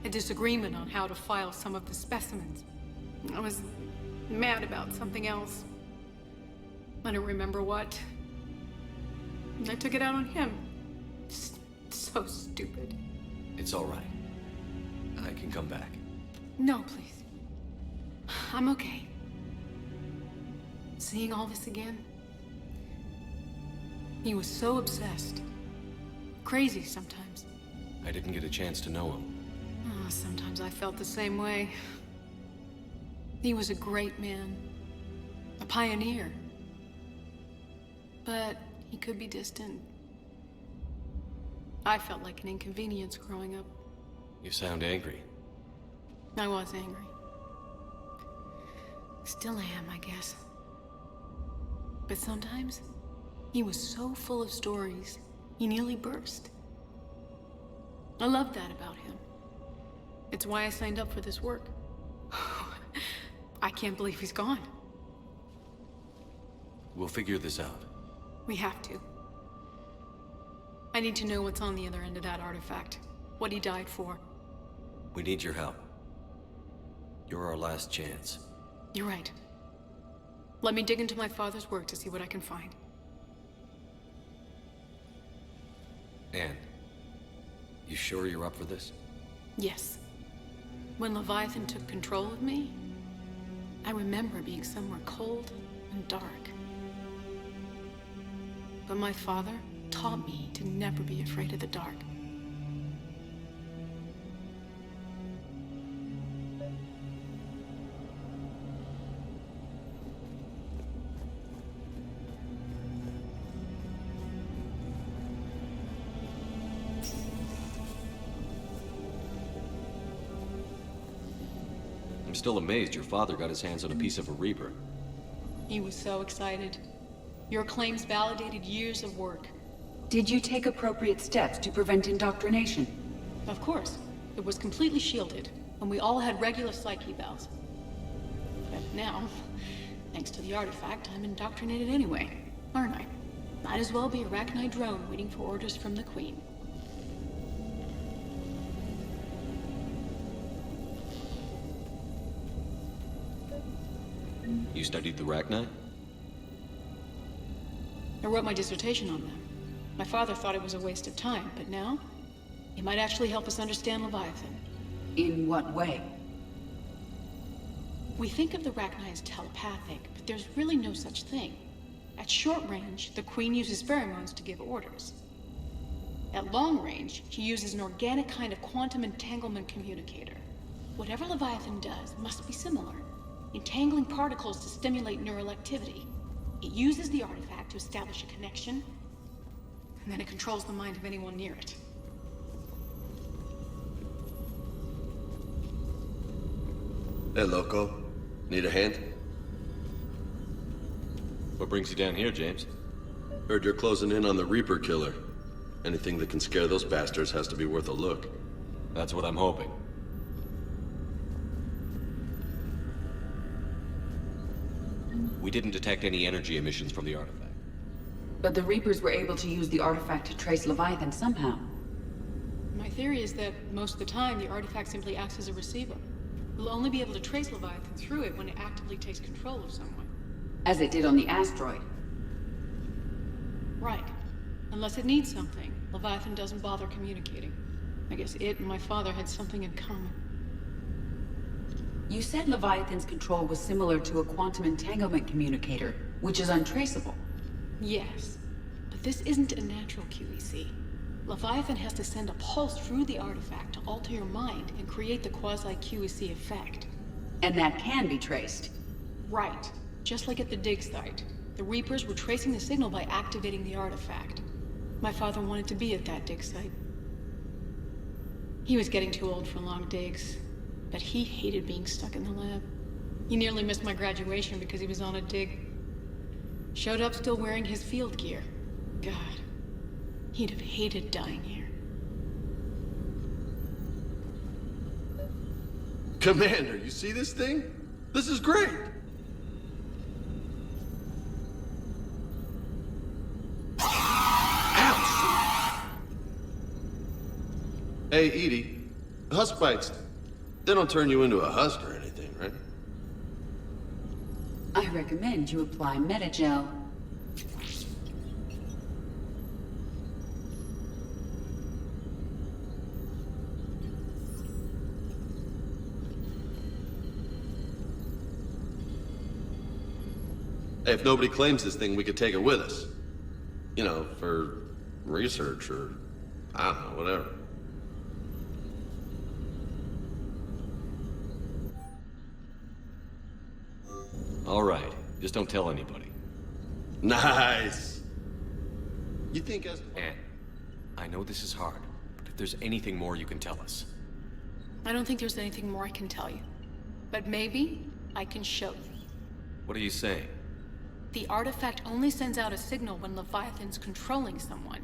A disagreement on how to file some of the specimens. I was mad about something else. I don't remember what. And I took it out on him. So stupid. It's all right. I can come back. No, please. I'm okay. Seeing all this again? He was so obsessed. Crazy sometimes. I didn't get a chance to know him. Oh, sometimes I felt the same way. He was a great man. A pioneer. But he could be distant. I felt like an inconvenience growing up. You sound angry. I was angry. Still am, I guess. But sometimes, he was so full of stories, he nearly burst. I love that about him. It's why I signed up for this work. I can't believe he's gone. We'll figure this out. We have to. I need to know what's on the other end of that artifact. What he died for. We need your help. You're our last chance. You're right. Let me dig into my father's work to see what I can find. Anne, you sure you're up for this? Yes. When Leviathan took control of me, I remember being somewhere cold and dark. But my father taught me to never be afraid of the dark. I'm still amazed your father got his hands on a piece of a Reaper. He was so excited. Your claims validated years of work. Did you take appropriate steps to prevent indoctrination? Of course. It was completely shielded, and we all had regular psych evals. But now, thanks to the artifact, I'm indoctrinated anyway, aren't I? Might as well be a Rachni drone waiting for orders from the Queen. You studied the Rachni? I wrote my dissertation on them. My father thought it was a waste of time, but now, it might actually help us understand Leviathan. In what way? We think of the Rachni as telepathic, but there's really no such thing. At short range, the Queen uses pheromones to give orders. At long range, she uses an organic kind of quantum entanglement communicator. Whatever Leviathan does must be similar, entangling particles to stimulate neural activity. It uses the artifact to establish a connection, and then it controls the mind of anyone near it. Hey, Loco. Need a hand? What brings you down here, James? Heard you're closing in on the Reaper killer. Anything that can scare those bastards has to be worth a look. That's what I'm hoping. We didn't detect any energy emissions from the artifact. But the Reapers were able to use the artifact to trace Leviathan somehow. My theory is that most of the time, the artifact simply acts as a receiver. We'll only be able to trace Leviathan through it when it actively takes control of someone. As it did on the asteroid. Right. Unless it needs something, Leviathan doesn't bother communicating. I guess it and my father had something in common. You said Leviathan's control was similar to a quantum entanglement communicator, which is untraceable. Yes, but this isn't a natural QEC. Leviathan has to send a pulse through the artifact to alter your mind and create the quasi-QEC effect. And that can be traced. Right. Just like at the dig site. The Reapers were tracing the signal by activating the artifact. My father wanted to be at that dig site. He was getting too old for long digs, but he hated being stuck in the lab. He nearly missed my graduation because he was on a dig. Showed up still wearing his field gear. God, he'd have hated dying here. Commander, you see this thing? This is great! Hey, Edie, husk bites, they don't turn you into a husk or anything, right? recommend you apply Metagel. Hey, if nobody claims this thing, we could take it with us. You know, for research or, I don't know, whatever. All right, just don't tell anybody. Nice. You think as... Anne, I know this is hard, but if there's anything more you can tell us. I don't think there's anything more I can tell you. But maybe I can show you. What are you saying? The artifact only sends out a signal when Leviathan's controlling someone.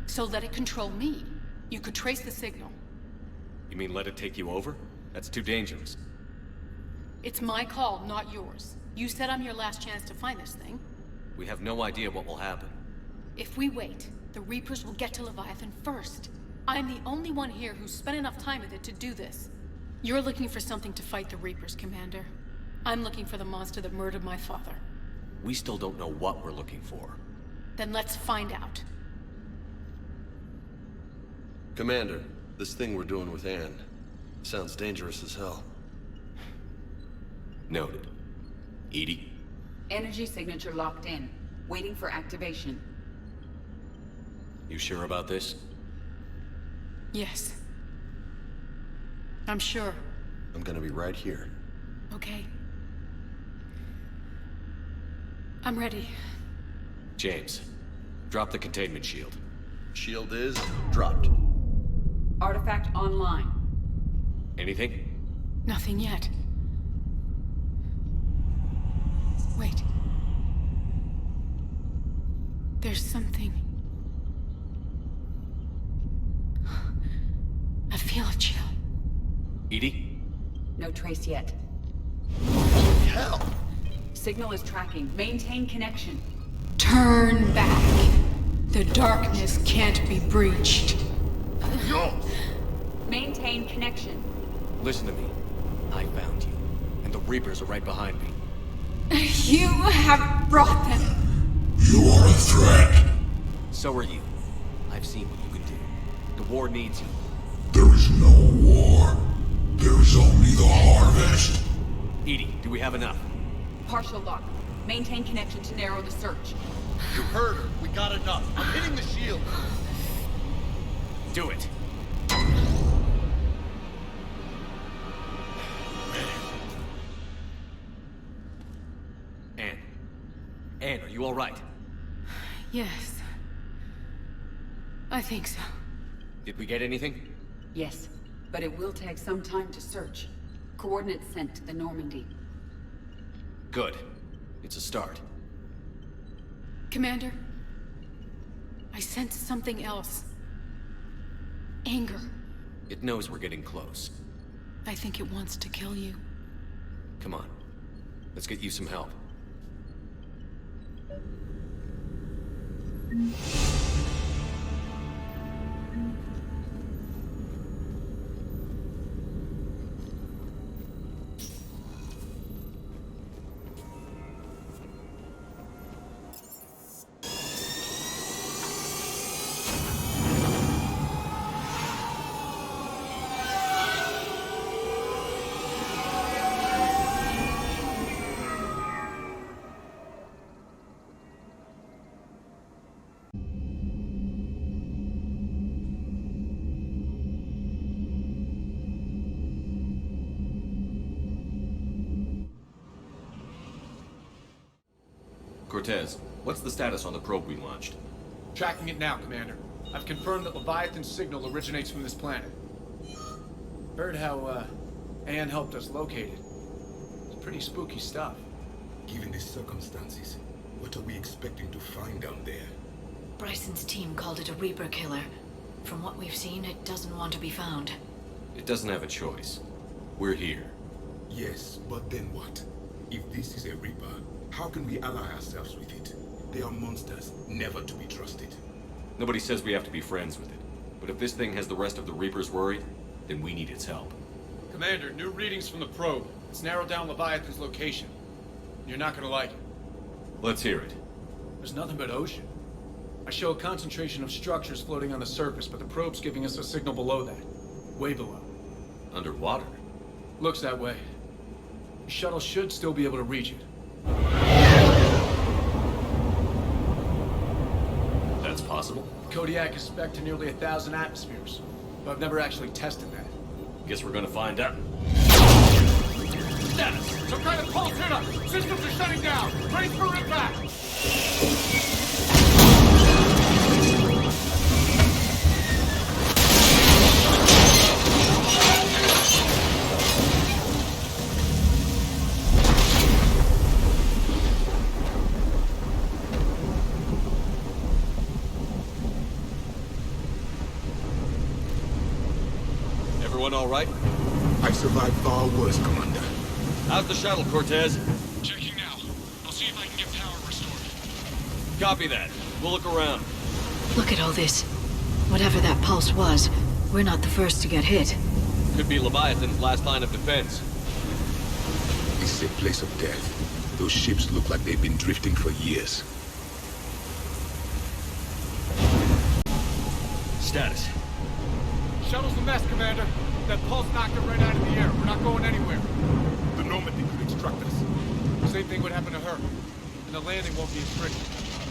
So let it control me. You could trace the signal. You mean let it take you over? That's too dangerous. It's my call, not yours. You said I'm your last chance to find this thing. We have no idea what will happen. If we wait, the Reapers will get to Leviathan first. I'm the only one here who's spent enough time with it to do this. You're looking for something to fight the Reapers, Commander. I'm looking for the monster that murdered my father. We still don't know what we're looking for. Then let's find out. Commander, this thing we're doing with Anne sounds dangerous as hell. Noted. EDI? Energy signature locked in. Waiting for activation. You sure about this? Yes. I'm sure. I'm gonna be right here. Okay. I'm ready. James, drop the containment shield. Shield is dropped. Artifact online. Anything? Nothing yet. Wait. There's something. I feel a chill. EDI? No trace yet. Hell! Signal is tracking. Maintain connection. Turn back. The darkness can't be breached. Maintain connection. Listen to me. I found you. And the Reapers are right behind me. You have brought them. You are a threat. So are you. I've seen what you can do. The war needs you. There is no war. There is only the harvest. EDI, do we have enough? Partial lock. Maintain connection to narrow the search. You heard her. We got enough. I'm hitting the shield. Do it. Anne. Anne, are you all right? Yes. I think so. Did we get anything? Yes, but it will take some time to search. Coordinates sent to the Normandy. Good. It's a start. Commander, I sense something else. Anger. It knows we're getting close. I think it wants to kill you. Come on. Let's get you some help. Cortez, what's the status on the probe we launched? Tracking it now, Commander. I've confirmed that Leviathan's signal originates from this planet. Heard how, Anne helped us locate it. It's pretty spooky stuff. Given the circumstances, what are we expecting to find down there? Bryson's team called it a Reaper killer. From what we've seen, it doesn't want to be found. It doesn't have a choice. We're here. Yes, but then what? If this is a Reaper, how can we ally ourselves with it? They are monsters, never to be trusted. Nobody says we have to be friends with it. But if this thing has the rest of the Reapers worried, then we need its help. Commander, new readings from the probe. It's narrowed down Leviathan's location. You're not gonna like it. Let's hear it. There's nothing but ocean. I show a concentration of structures floating on the surface, but the probe's giving us a signal below that. Way below. Underwater? Looks that way. The shuttle should still be able to reach it. That's possible? Kodiak is spec'd to nearly 1,000 atmospheres, but I've never actually tested that. Guess we're gonna find out. Status! Some kind of pulse hit us! Systems are shutting down! Brace for impact! Everyone all right? I survived far worse, Commander. How's the shuttle, Cortez? Checking now. I'll see if I can get power restored. Copy that. We'll look around. Look at all this. Whatever that pulse was, we're not the first to get hit. Could be Leviathan's last line of defense. This is a place of death. Those ships look like they've been drifting for years. Status. Shuttle's a mess, Commander. That pulse knocked it right out of the air. We're not going anywhere. The Normandy could instruct us. Same thing would happen to her. And the landing won't be as tricky.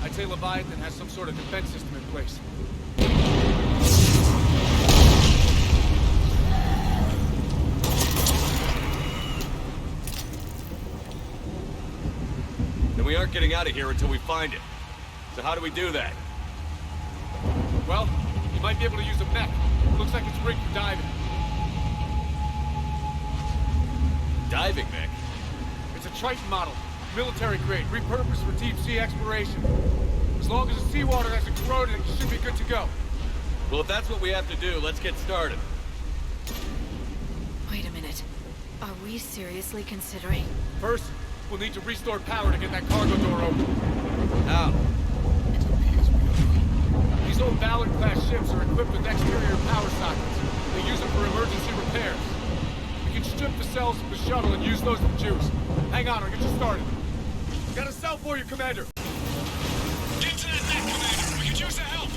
I'd say Leviathan has some sort of defense system in place. Then we aren't getting out of here until we find it. So how do we do that? Well, you might be able to use a mech. Looks like it's rigged for diving. Diving mech? It's a Triton model. Military grade, repurposed for deep sea exploration. As long as the seawater hasn't corroded, it should be good to go. Well, if that's what we have to do, let's get started. Wait a minute. Are we seriously considering? First, we'll need to restore power to get that cargo door open. How? These old Ballard-class ships are equipped with exterior power sockets. They use them for emergency repairs. We can strip the cells from the shuttle and use those for juice. Hang on, I'll get you started. Got a cell for you, Commander. Get to that deck, Commander. We could use the help.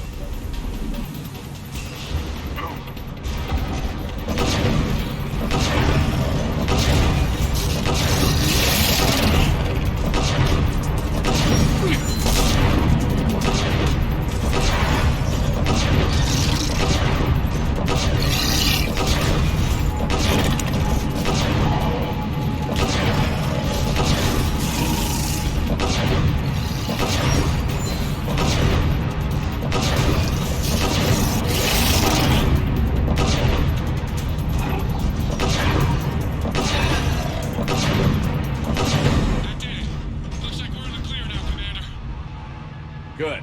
Good.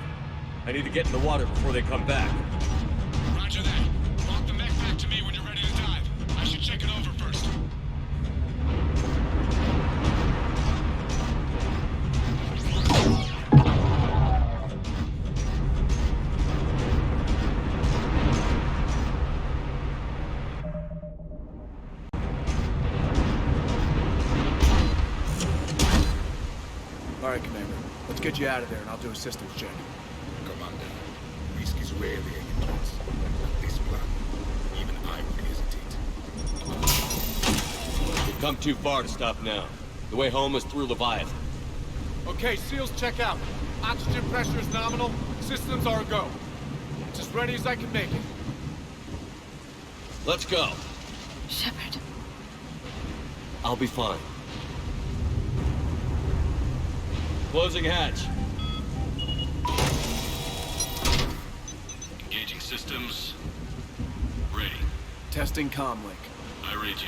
I need to get in the water before they come back. Roger that. Walk the mech back to me when you're ready to dive. I should check it over first. All right, Commander. Let's get you out of there, and I'll do a systems check. Commander, risk is rarely a hindrance. With this plan, even I would hesitate. We've come too far to stop now. The way home is through Leviathan. Okay, SEALs check out. Oxygen pressure is nominal. Systems are a go. It's as ready as I can make it. Let's go. Shepard. I'll be fine. Closing hatch. Engaging systems. Ready. Testing comlink. I read you.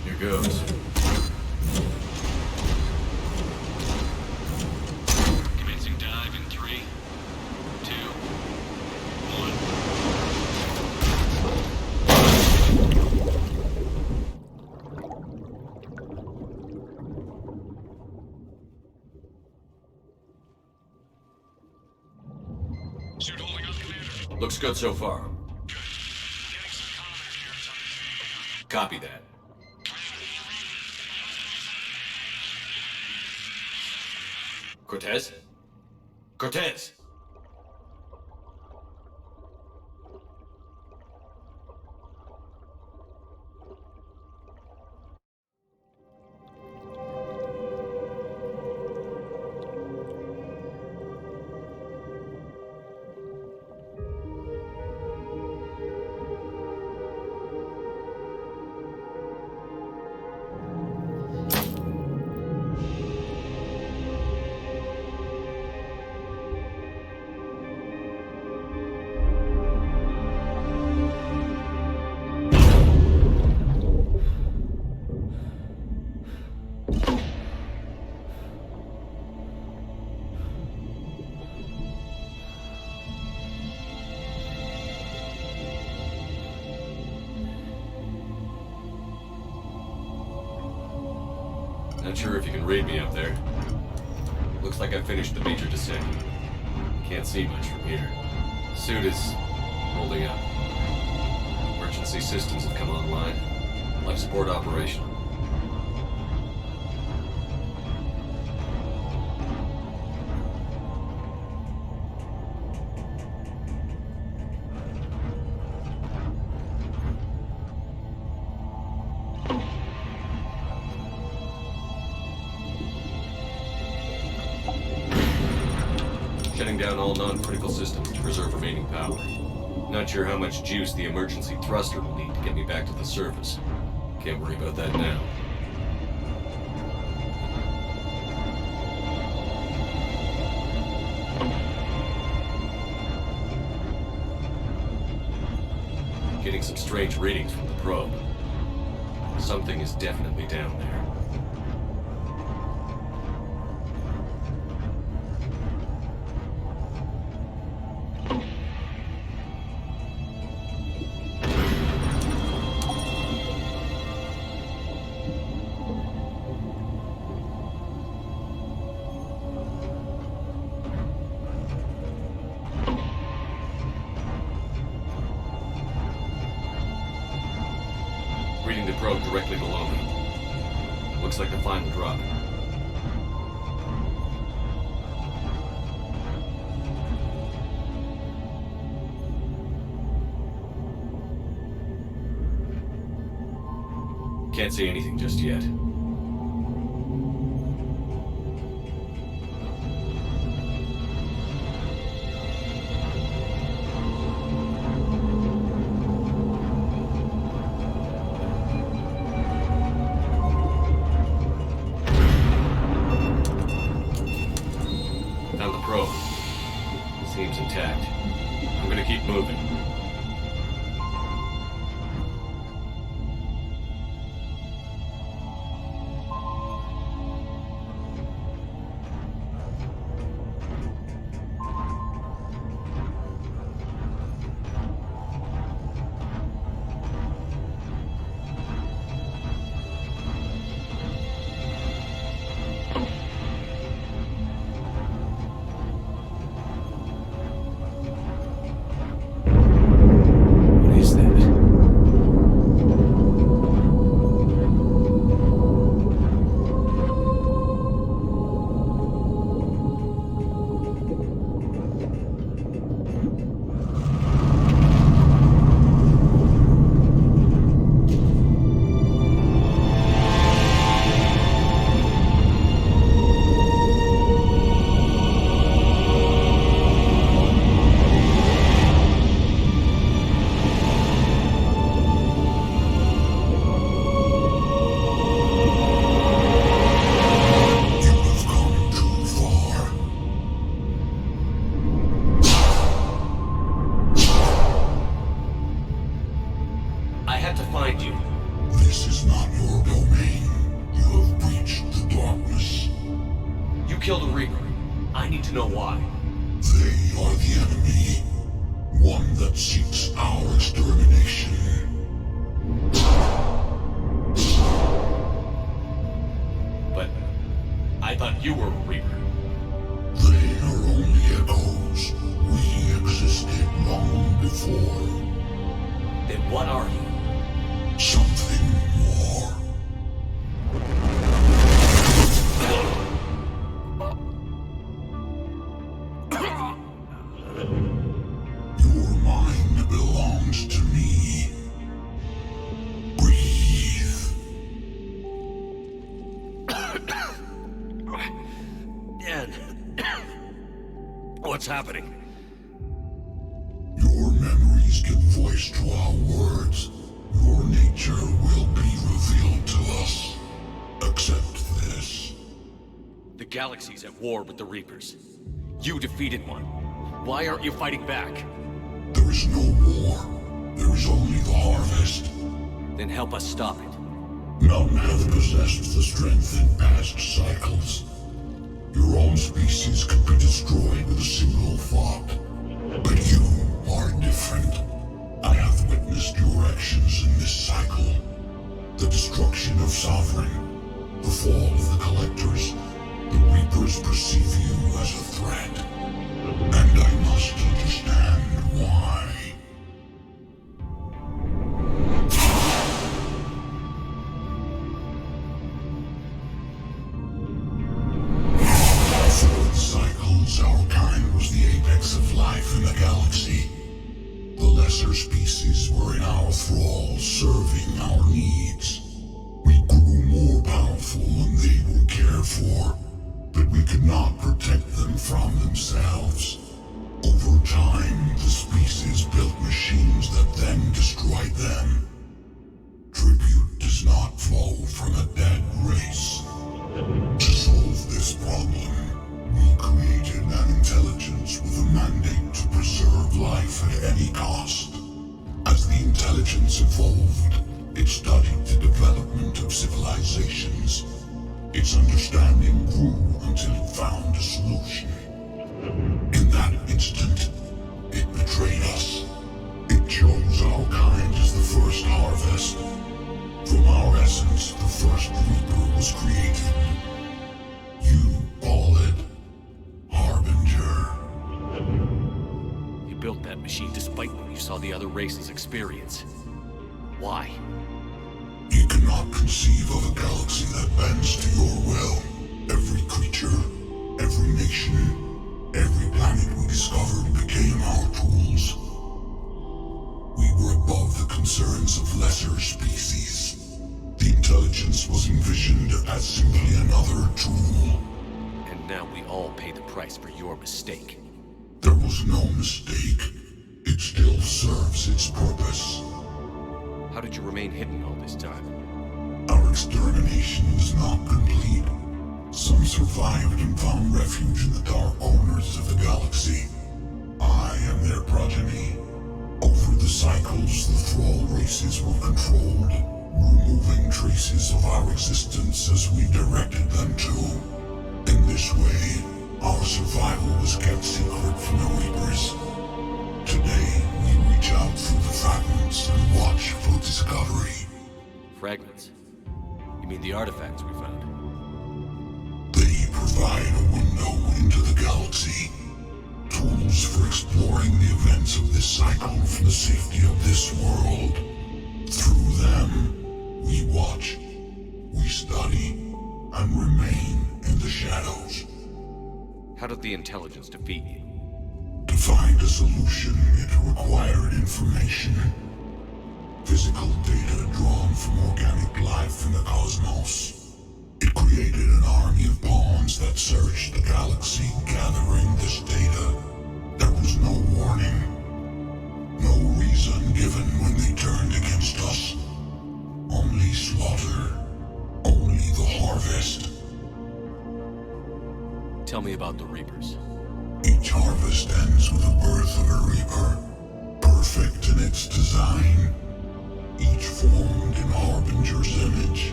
Here goes. Commencing dive in 3, 2, 1. Suit holding up, Commander. Looks good so far. Good. Getting some combat here. Copy that. Cortez? Cortez! Not sure if you can read me up there. Looks like I finished the major descent. Can't see much from here. Suit is holding up. Emergency systems have come online. Life support operational. Shutting down all non-critical systems to preserve remaining power. Not sure how much juice the emergency thruster will need to get me back to the surface. Can't worry about that now. Getting some strange readings from the probe. Something is definitely down there. Reading the probe directly below me. Looks like the final drop. Can't see anything just yet. Found the probe. Seems intact. I'm gonna keep moving. This is not your domain. You have breached the darkness. You killed a Reaper. I need to know why. They are the enemy. One that seeks our extermination. But I thought you were a Reaper. They are only echoes. We existed long before. Then what are you? Something more. happens to me. Breathe. Dan. What's happening? Your memories give voice to our words. Your nature will be revealed to us. Accept this. The galaxy's at war with the Reapers. You defeated one. Why aren't you fighting back? There is no war. There is only the harvest. Then help us stop it. None have possessed the strength in past cycles. Your own species could be destroyed with a single thought. But you are different. I have witnessed your actions in this cycle. The destruction of Sovereign, the fall of the Collectors. The Reapers perceive you as a threat. And I must understand why. Through cycles, our kind was the apex of life in the galaxy. The lesser species were in our thrall, serving our needs. We grew more powerful than they were cared for, but we could not protect them from themselves. Over time, the species built machines that then destroyed them. Tribute does not flow from a dead race. To solve this problem, we created an intelligence with a mandate to preserve life at any cost. As the intelligence evolved, it studied the development of civilizations. Its understanding grew until it found a solution. In that instant, it betrayed us. It chose our kind as the first harvest. From our essence, the first Reaper was created. You call it Harbinger. You built that machine despite what you saw the other races experience. Why? You cannot conceive of a galaxy that bends to your will. Every creature, every nation, every planet we discovered became our tools. We were above the concerns of lesser species. The intelligence was envisioned as simply another tool. And now we all pay the price for your mistake. There was no mistake. It still serves its purpose. How did you remain hidden all this time? Our extermination was not complete. Some survived and found refuge in the dark corners of the galaxy. I am their progeny. Over the cycles, the Thrall races were controlled, removing traces of our existence as we directed them to. In this way, our survival was kept secret from the Reapers. Today, we reach out through the fragments and watch for discovery. Fragments? You mean the artifacts we found? They provide a window into the galaxy. Tools for exploring the events of this cycle from the safety of this world. Through them, we watch, we study, and remain in the shadows. How did the intelligence defeat you? To find a solution, it required information. Physical data drawn from organic life in the cosmos. It created an army of pawns that searched the galaxy, gathering this data. There was no warning. No reason given when they turned against us. Only slaughter. Only the harvest. Tell me about the Reapers. Each harvest ends with the birth of a Reaper. Perfect in its design. Each formed in Harbinger's image.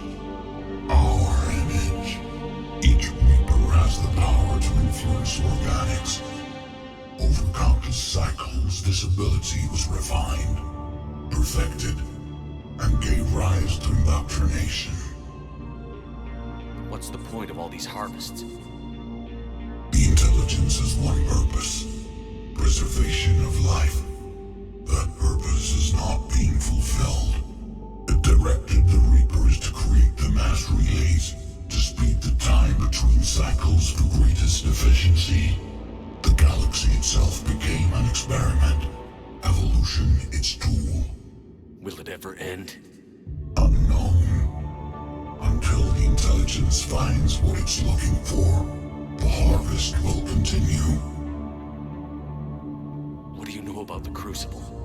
Our image. Each Reaper has the power to influence organics. Over countless cycles, this ability was refined, perfected, and gave rise to indoctrination. What's the point of all these harvests? The intelligence has one purpose. Preservation of life. That purpose is not being fulfilled. It directed the Reapers to create the mass relays to speed the time between cycles for greatest efficiency. The galaxy itself became an experiment. Evolution, its tool. Will it ever end? Unknown. Until the intelligence finds what it's looking for, the harvest will continue. What do you know about the Crucible?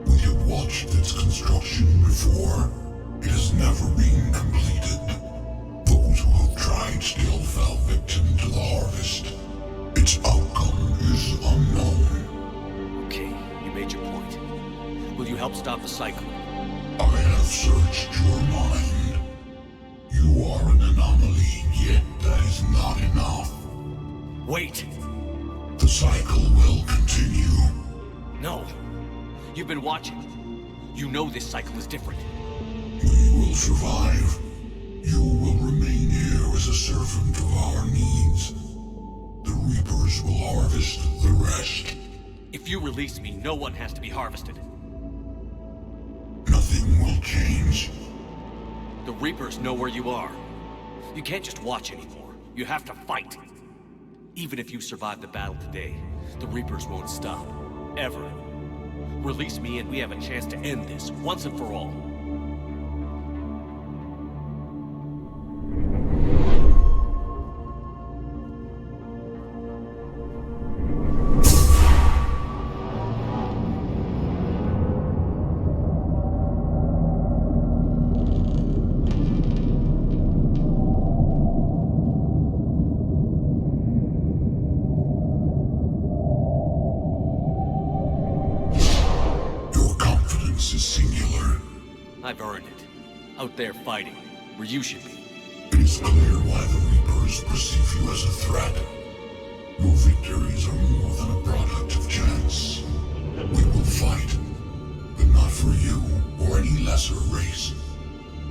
We have watched its construction before. It has never been completed. Those who have tried still fell victim to the harvest. Its outcome is unknown. Okay, you made your point. Will you help stop the cycle? I have searched your mind. You are an anomaly, yet that is not enough. Wait! The cycle will continue. No! You've been watching. You know this cycle is different. We will survive. You will remain here as a servant of our needs. The Reapers will harvest the rest. If you release me, no one has to be harvested. Nothing will change. The Reapers know where you are. You can't just watch anymore. You have to fight. Even if you survive the battle today, the Reapers won't stop. Ever. Release me and we have a chance to end this, once and for all. I've earned it. Out there fighting, where you should be. It is clear why the Reapers perceive you as a threat. Your victories are more than a product of chance. We will fight, but not for you or any lesser race.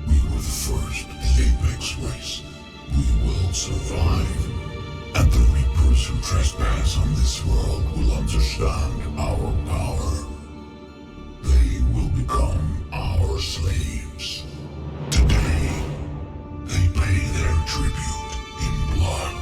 We were the first, the Apex race. We will survive. And the Reapers who trespass on this world will understand our power. They will become our slaves. Today, they pay their tribute in blood.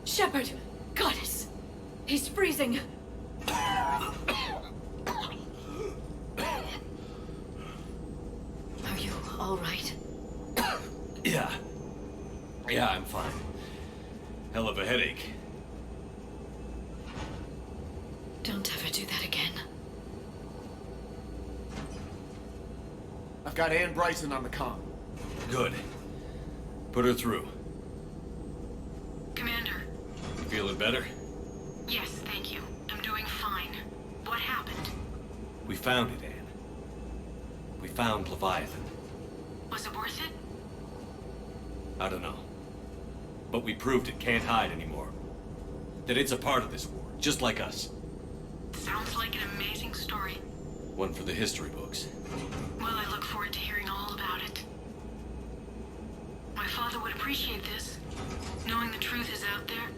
Shepard! Goddess! He's freezing! Are you all right? Yeah. Yeah, I'm fine. Hell of a headache. Don't ever do that again. I've got Ann Bryson on the comm. Good. Put her through. Commander. You feeling better? Yes, thank you. I'm doing fine. What happened? We found it, Anne. We found Leviathan. Was it worth it? I don't know. But we proved it can't hide anymore. That it's a part of this war, just like us. Sounds like an amazing story. One for the history books. Well, I look forward to hearing all about it. My father would appreciate this, knowing the truth is out there.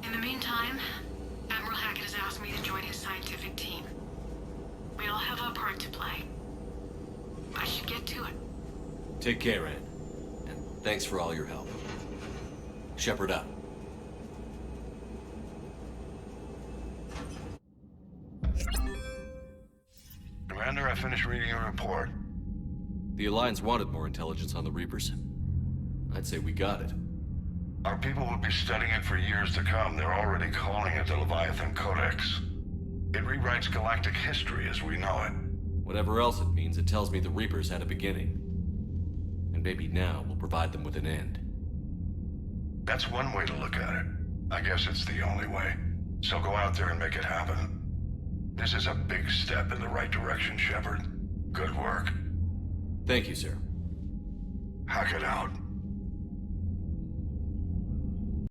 In the meantime, Admiral Hackett has asked me to join his scientific team. We all have our part to play. I should get to it. Take care, Anne. And thanks for all your help. Shepard out. Commander, I finished reading your report. The Alliance wanted more intelligence on the Reapers. I'd say we got it. Our people will be studying it for years to come. They're already calling it the Leviathan Codex. It rewrites galactic history as we know it. Whatever else it means, it tells me the Reapers had a beginning. And maybe now we'll provide them with an end. That's one way to look at it. I guess it's the only way. So go out there and make it happen. This is a big step in the right direction, Shepard. Good work. Thank you, sir. Hackett out.